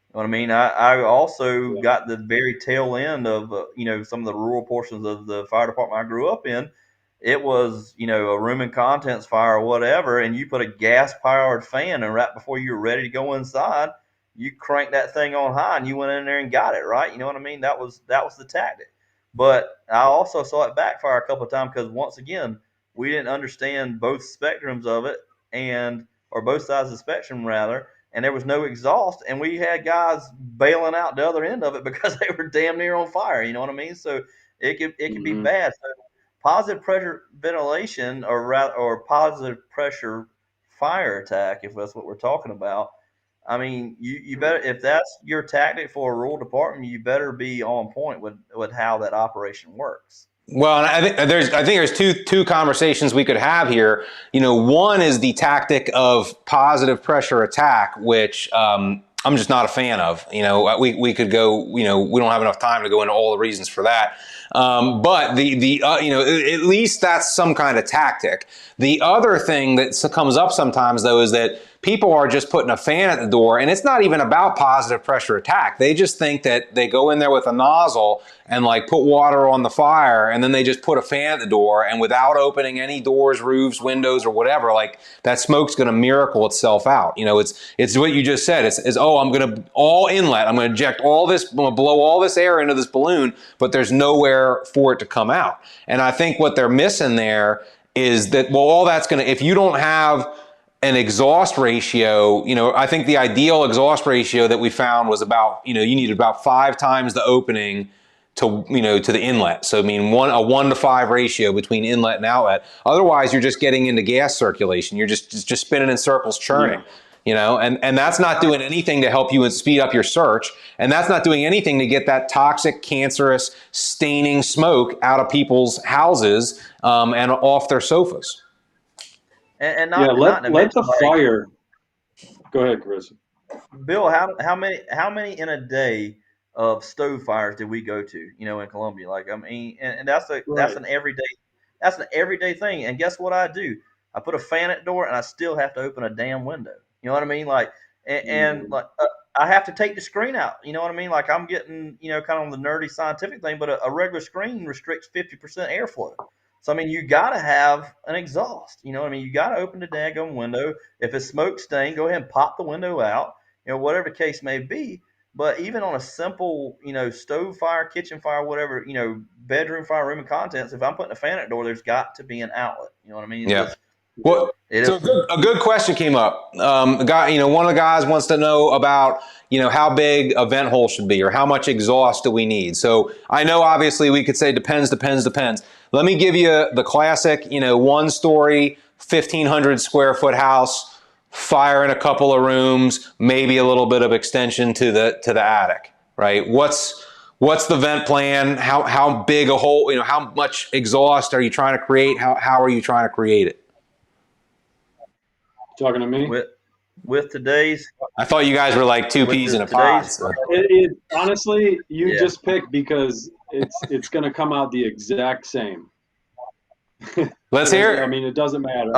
You know what I mean? I also got the very tail end of some of the rural portions of the fire department I grew up in. It was a room and contents fire or whatever, and you put a gas powered fan, and right before you were ready to go inside, you cranked that thing on high and you went in there and got it right. You know what I mean? That was the tactic. But I also saw it backfire a couple of times because once again we didn't understand both spectrums of it, or both sides of the spectrum rather. And there was no exhaust, and we had guys bailing out the other end of it because they were damn near on fire. You know what I mean? So it could be bad. So positive pressure ventilation, or positive pressure fire attack, if that's what we're talking about. You better, if that's your tactic for a rural department, you better be on point with how that operation works. Well, I think there's two conversations we could have here. One is the tactic of positive pressure attack, which I'm just not a fan of. We could go. We don't have enough time to go into all the reasons for that. But at least that's some kind of tactic. The other thing that comes up sometimes, though, is that people are just putting a fan at the door, and it's not even about positive pressure attack. They just think that they go in there with a nozzle and put water on the fire, and then they just put a fan at the door, and without opening any doors, roofs, windows, or whatever, that smoke's going to miracle itself out. It's what you just said. I'm going to all inlet. I'm going to inject all this. I'm going to blow all this air into this balloon, but there's nowhere for it to come out. And I think what they're missing there is that, all that's going to, if you don't have an exhaust ratio, I think the ideal exhaust ratio that we found was about, you need about 5 times the opening to the inlet. So a 1 to 5 ratio between inlet and outlet. Otherwise, you're just getting into gas circulation. You're just spinning in circles, churning. Yeah. And that's not doing anything to help you and speed up your search. And that's not doing anything to get that toxic, cancerous, staining smoke out of people's houses and off their sofas. And let the fire. Go ahead, Chris. Bill, how many in a day of stove fires did we go to? In Columbia, and that's an everyday thing. And guess what I do? I put a fan at the door, and I still have to open a damn window. You know what I mean? I have to take the screen out. You know what I mean? I'm getting kind of on the nerdy scientific thing, but a regular screen restricts 50% airflow. So you got to have an exhaust. You know what I mean? You got to open the daggone window. If it's smoke stained, go ahead and pop the window out. Whatever the case may be. But even on a simple, stove fire, kitchen fire, whatever, bedroom fire, room and contents, if I'm putting a fan at the door, there's got to be an outlet. You know what I mean? Yeah. A good question came up. A guy, one of the guys wants to know about, how big a vent hole should be or how much exhaust do we need. So I know obviously we could say depends. Let me give you the classic, 1-story, 1,500 square foot house, fire in a couple of rooms, maybe a little bit of extension to the attic, right? What's the vent plan? How big a hole, how much exhaust are you trying to create? How are you trying to create it? Talking to me? With today's I thought you guys were like two peas in a pod. today's So. Honestly, you Yeah. just pick because it's going to come out the exact same. Let's hear it. I mean, it doesn't matter.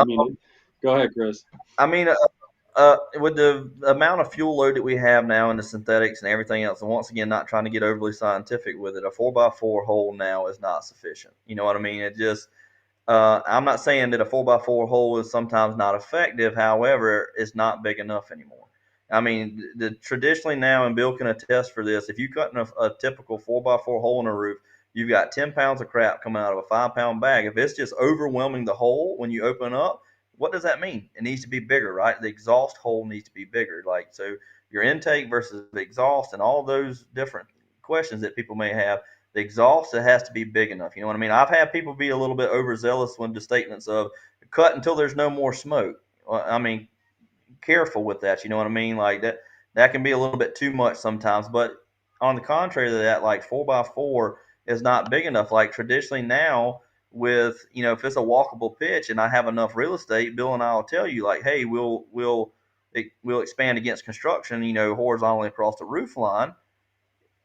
Go ahead, Chris. I mean, with the amount of fuel load that we have now in the synthetics and everything else, and once again, not trying to get overly scientific with it, a 4x4 hole now is not sufficient. You know what I mean? It just, I'm not saying that a 4x4 hole is sometimes not effective. However, it's not big enough anymore. I mean, traditionally now, and Bill can attest for this, if you cut in a typical 4x4 hole in a roof, you've got 10 pounds of crap coming out of a 5-pound bag. If it's just overwhelming the hole when you open up, what does that mean? It needs to be bigger, right? The exhaust hole needs to be bigger. Like, so your intake versus the exhaust and all those different questions that people may have, the exhaust, it has to be big enough. You know what I mean? I've had people be a little bit overzealous when the statements of cut until there's no more smoke. Well, I mean, careful with that. You know what I mean? Like that can be a little bit too much sometimes. But on the contrary to that, like 4x4 is not big enough. Like traditionally now, with if it's a walkable pitch and I have enough real estate, Bill and I will tell you like, hey, we'll expand against construction, horizontally across the roof line,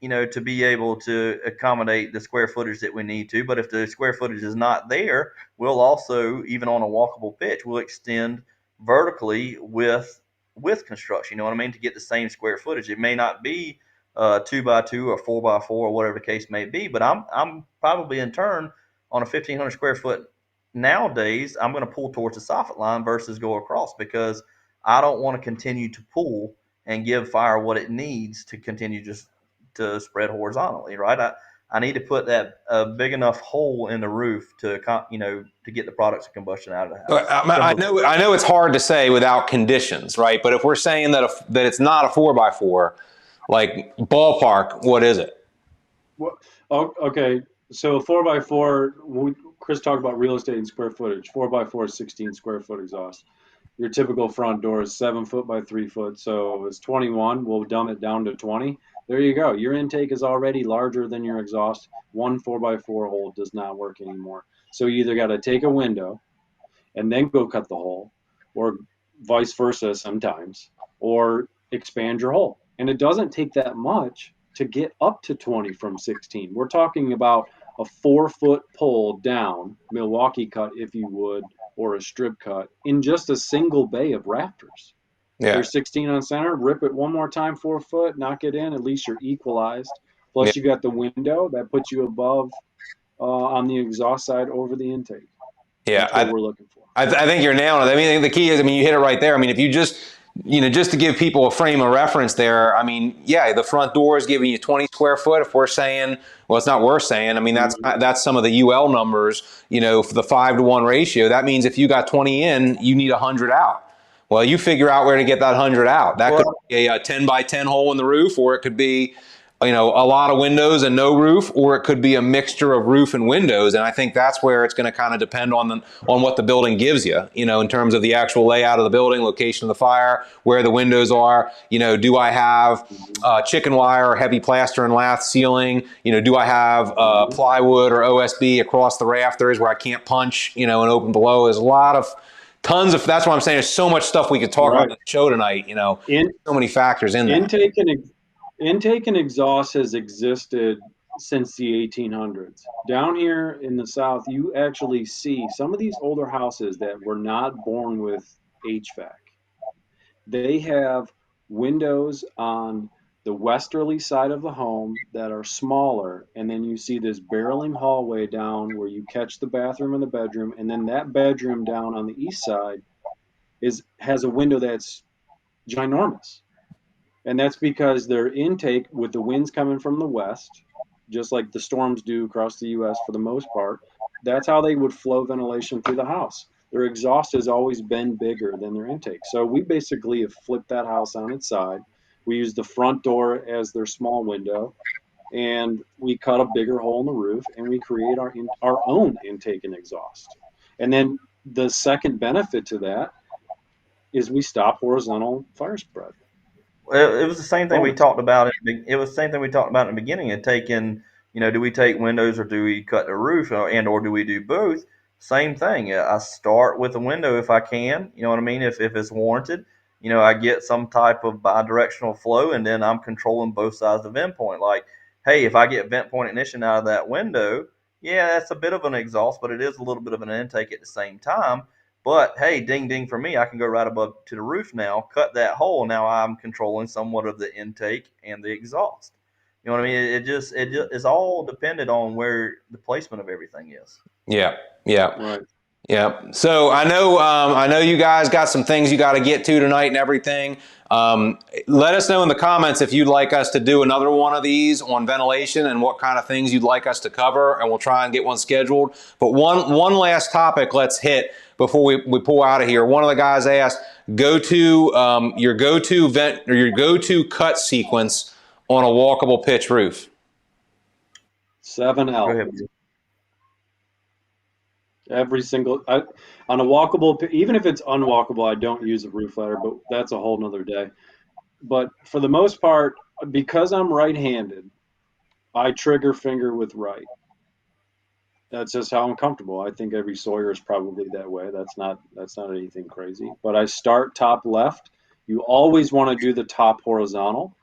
to be able to accommodate the square footage that we need to. But if the square footage is not there, we'll also, even on a walkable pitch, we'll extend vertically with construction. You know what I mean? To get the same square footage. It may not be 2x2 or 4x4 or whatever the case may be, but I'm probably in turn on a 1,500 square foot nowadays, I'm going to pull towards the soffit line versus go across because I don't want to continue to pull and give fire what it needs to continue just to spread horizontally, right? I need to put that big enough hole in the roof to to get the products of combustion out of the house. I know it's hard to say without conditions, right? But if we're saying that it's not a 4x4, like ballpark, what is it? Okay, so 4x4. Chris talked about real estate and square footage. 4x4 is 16 square foot exhaust. Your typical front door is 7 foot by 3 foot, so it's 21. We'll dumb it down to 20. There you go. Your intake is already larger than your exhaust. One 4x4 hole does not work anymore. So you either got to take a window and then go cut the hole, or vice versa sometimes, or expand your hole. And it doesn't take that much to get up to 20 from 16. We're talking about a 4-foot pull down, Milwaukee cut, if you would, or a strip cut in just a single bay of rafters. Yeah. There's 16 on center, rip it one more time, 4 foot, knock it in, at least you're equalized. Plus, Yeah. you got the window that puts you above on the exhaust side over the intake. Yeah, that's what we're looking for. I think you're nailing it. I mean, the key is, you hit it right there. I mean, if you just to give people a frame of reference there, I mean, yeah, the front door is giving you 20 square foot. If we're saying, well, it's not worth saying. I mean, that's some of the UL numbers, for the 5-to-1 ratio. That means if you got 20 in, you need 100 out. Well, you figure out where to get that 100 out. That could be a 10 by 10 hole in the roof, or it could be, a lot of windows and no roof, or it could be a mixture of roof and windows. And I think that's where it's going to kind of depend on what the building gives you, in terms of the actual layout of the building, location of the fire, where the windows are. Do I have chicken wire or heavy plaster and lath ceiling? Do I have plywood or OSB across the rafters where I can't punch, and open below? There's that's what I'm saying. There's so much stuff we could talk about on the show tonight. So many factors in that. Intake and exhaust has existed since the 1800s. Down here in the South, you actually see some of these older houses that were not born with HVAC. They have windows on the westerly side of the home that are smaller, and then you see this barreling hallway down where you catch the bathroom and the bedroom, and then that bedroom down on the east side has a window that's ginormous. And that's because their intake, with the winds coming from the west, just like the storms do across the U.S. for the most part, that's how they would flow ventilation through the house. Their exhaust has always been bigger than their intake. So we basically have flipped that house on its side. We use the front door as their small window, and we cut a bigger hole in the roof, and we create our own intake and exhaust. And then the second benefit to that is we stop horizontal fire spread. It was the same thing we Bonus. talked about. It was the same thing we talked about in the beginning. And taking, do we take windows or do we cut the roof, or do we do both? Same thing. I start with a window if I can. You know what I mean? If it's warranted, I get some type of bidirectional flow, and then I'm controlling both sides of the vent point. Like, hey, if I get vent point ignition out of that window, yeah, that's a bit of an exhaust, but it is a little bit of an intake at the same time. But hey, ding ding for me, I can go right above to the roof now, cut that hole. Now I'm controlling somewhat of the intake and the exhaust. You know what I mean? It just is all dependent on where the placement of everything is. Yeah, yeah. Right. Yeah. So I know you guys got some things you got to get to tonight and everything. Let us know in the comments if you'd like us to do another one of these on ventilation and what kind of things you'd like us to cover, and we'll try and get one scheduled. But one last topic let's hit before we pull out of here. One of the guys asked, your go-to vent or your go-to cut sequence on a walkable pitch roof. 7L. Go ahead. Every single on a walkable, even if it's unwalkable, I don't use a roof ladder, but that's a whole nother day. But for the most part, because I'm right-handed, I trigger finger with right. That's just how I'm comfortable. I think every Sawyer is probably that way. That's not anything crazy. But I start top left. You always want to do the top horizontal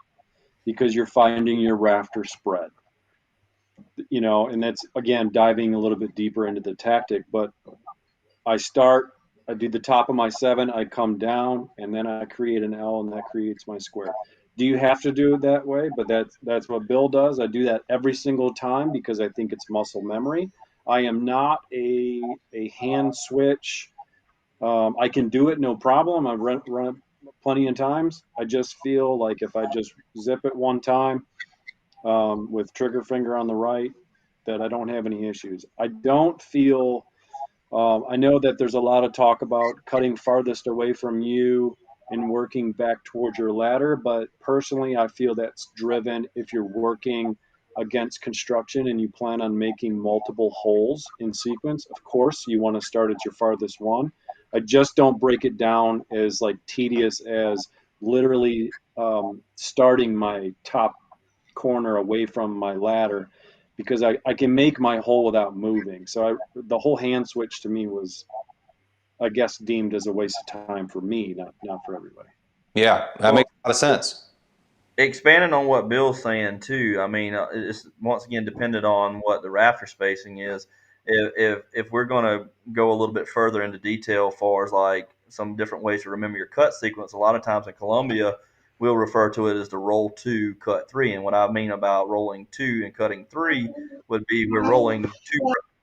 because you're finding your rafter spread. And that's again diving a little bit deeper into the tactic, but I do the top of my 7, I come down, and then I create an L, and that creates my square. Do you have to do it that way? But that's what Bill does. I do that every single time because I think it's muscle memory. I am not a hand switch. I can do it no problem. I've run it plenty of times. I just feel like if I just zip it one time with trigger finger on the right, that I don't have any issues. I don't feel I know that there's a lot of talk about cutting farthest away from you and working back towards your ladder, but personally, I feel that's driven if you're working against construction and you plan on making multiple holes in sequence. Of course, you want to start at your farthest one. I just don't break it down as like tedious as literally starting my top corner away from my ladder because I can make my hole without moving. So the whole hand switch to me was, I guess, deemed as a waste of time for me, not for everybody. Yeah, that Well, makes a lot of sense. expanding on what Bill's saying too, I mean, it's once again dependent on what the rafter spacing is. If we're going to go a little bit further into detail, as far as like some different ways to remember your cut sequence, a lot of times in Columbia, we'll refer to it as the roll 2, cut 3. And what I mean about rolling 2 and cutting 3 would be we're rolling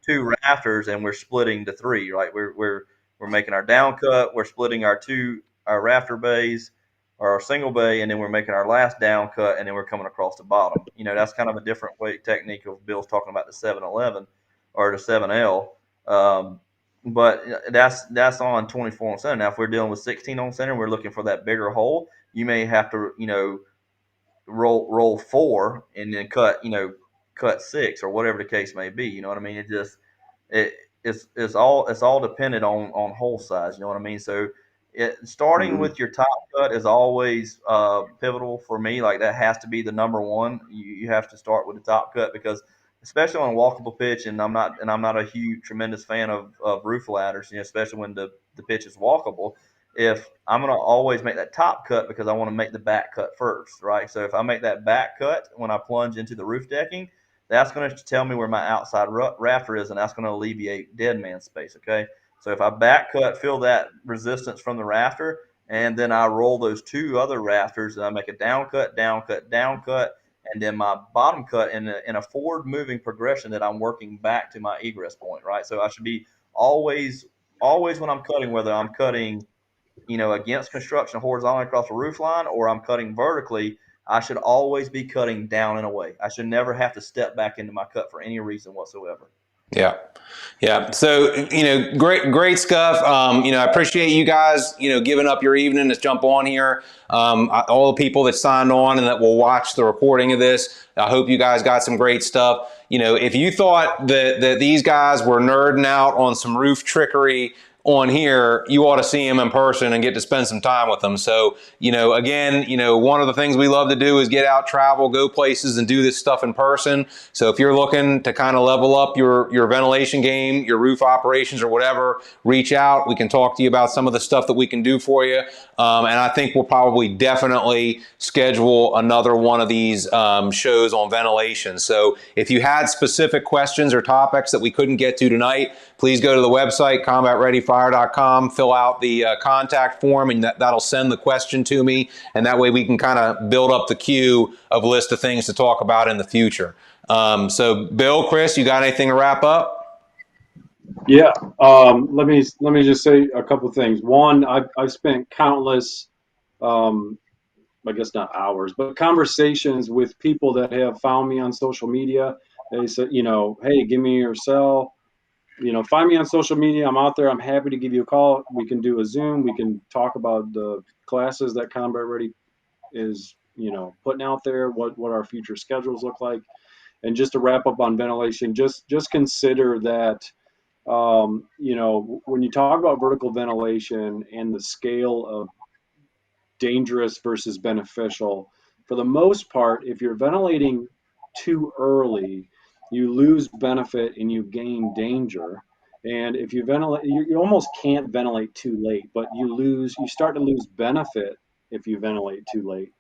two rafters and we're splitting to 3. Right? We're making our down cut, we're splitting our rafter bays or our single bay, and then we're making our last down cut, and then we're coming across the bottom. That's kind of a different way technique of Bill's talking about the 711 or the 7L. But that's on 24 on center. Now, if we're dealing with 16 on center, we're looking for that bigger hole. You may have to, roll 4 and then cut 6 or whatever the case may be. You know what I mean? It's all dependent on hole size. You know what I mean? So starting with your top cut is always pivotal for me. Like that has to be the number one. You have to start with the top cut because especially on a walkable pitch, and I'm not a huge tremendous fan of roof ladders, especially when the pitch is walkable. If I'm going to always make that top cut because I want to make the back cut first, right? So if I make that back cut when I plunge into the roof decking, that's going to tell me where my outside rafter is, and that's going to alleviate dead man space, okay? So if I back cut, feel that resistance from the rafter, and then I roll those 2 other rafters, and I make a down cut, down cut, down cut, and then my bottom cut in a forward moving progression that I'm working back to my egress point, right? So I should be always when I'm cutting, whether I'm cutting against construction horizontally across the roof line or I'm cutting vertically, I should always be cutting down and away. I should never have to step back into my cut for any reason whatsoever. Yeah. Yeah. So, great stuff. I appreciate you guys, giving up your evening to jump on here. All the people that signed on and that will watch the recording of this, I hope you guys got some great stuff. If you thought that these guys were nerding out on some roof trickery on here, you ought to see them in person and get to spend some time with them. So, again, one of the things we love to do is get out, travel, go places, and do this stuff in person. So if you're looking to kind of level up your ventilation game, your roof operations or whatever, reach out. We can talk to you about some of the stuff that we can do for you. And I think we'll probably definitely schedule another one of these shows on ventilation. So if you had specific questions or topics that we couldn't get to tonight, please go to the website, combatreadyfire.com, fill out the contact form, and that'll send the question to me. And that way we can kind of build up the queue of list of things to talk about in the future. So Bill, Chris, you got anything to wrap up? Yeah. Let me just say a couple things. One, I've spent countless, I guess not hours, but conversations with people that have found me on social media. They said, hey, give me your cell. Find me on social media. I'm out there. I'm happy to give you a call. We can do a Zoom. We can talk about the classes that Combat Ready is, putting out there, what our future schedules look like. And just to wrap up on ventilation, just consider that, when you talk about vertical ventilation and the scale of dangerous versus beneficial, for the most part, if you're ventilating too early, you lose benefit and you gain danger. And if you ventilate, you almost can't ventilate too late, but you start to lose benefit if you ventilate too late,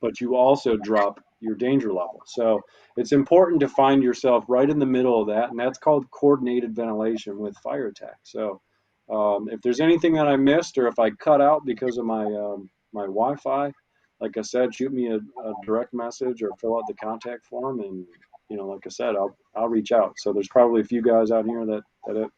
but you also drop your danger level. So it's important to find yourself right in the middle of that, and that's called coordinated ventilation with fire tech. So if there's anything that I missed or if I cut out because of my Wi-Fi, like I said, shoot me a direct message or fill out the contact form, and like I said, I'll reach out. So there's probably a few guys out here that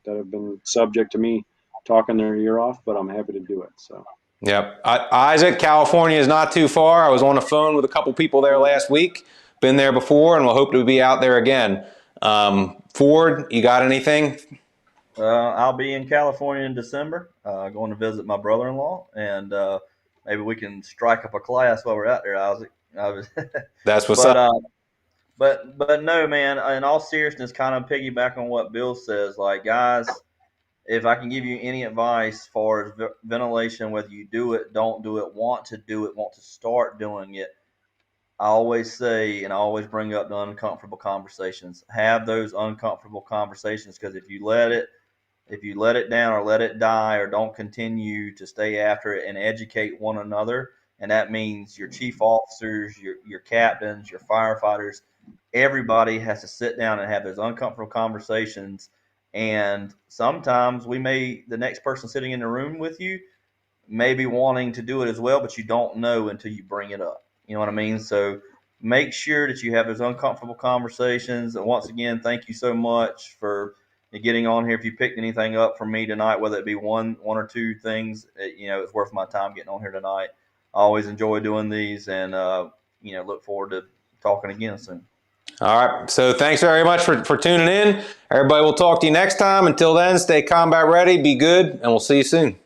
have been subject to me talking their ear off, but I'm happy to do it. So. Yep. Isaac, California is not too far. I was on the phone with a couple people there last week. Been there before, and we'll hope to be out there again. Ford, you got anything? I'll be in California in December, going to visit my brother-in-law, and maybe we can strike up a class while we're out there, Isaac. That's what's but up. but no, man. In all seriousness, kind of piggyback on what Bill says. Like, guys, if I can give you any advice as far as ventilation, whether you do it, don't do it, want to do it, want to start doing it, I always say, and I always bring up the uncomfortable conversations. Have those uncomfortable conversations, because if you let it down or let it die or don't continue to stay after it and educate one another, and that means your chief officers, your captains, your firefighters, everybody has to sit down and have those uncomfortable conversations. And sometimes the next person sitting in the room with you may be wanting to do it as well, but you don't know until you bring it up. You know what I mean? So make sure that you have those uncomfortable conversations. And once again, thank you so much for getting on here. If you picked anything up from me tonight, whether it be one or two things, it's worth my time getting on here tonight. I always enjoy doing these, and look forward to talking again soon. All right. So thanks very much for tuning in. Everybody, we'll talk to you next time. Until then, stay combat ready, be good, and we'll see you soon.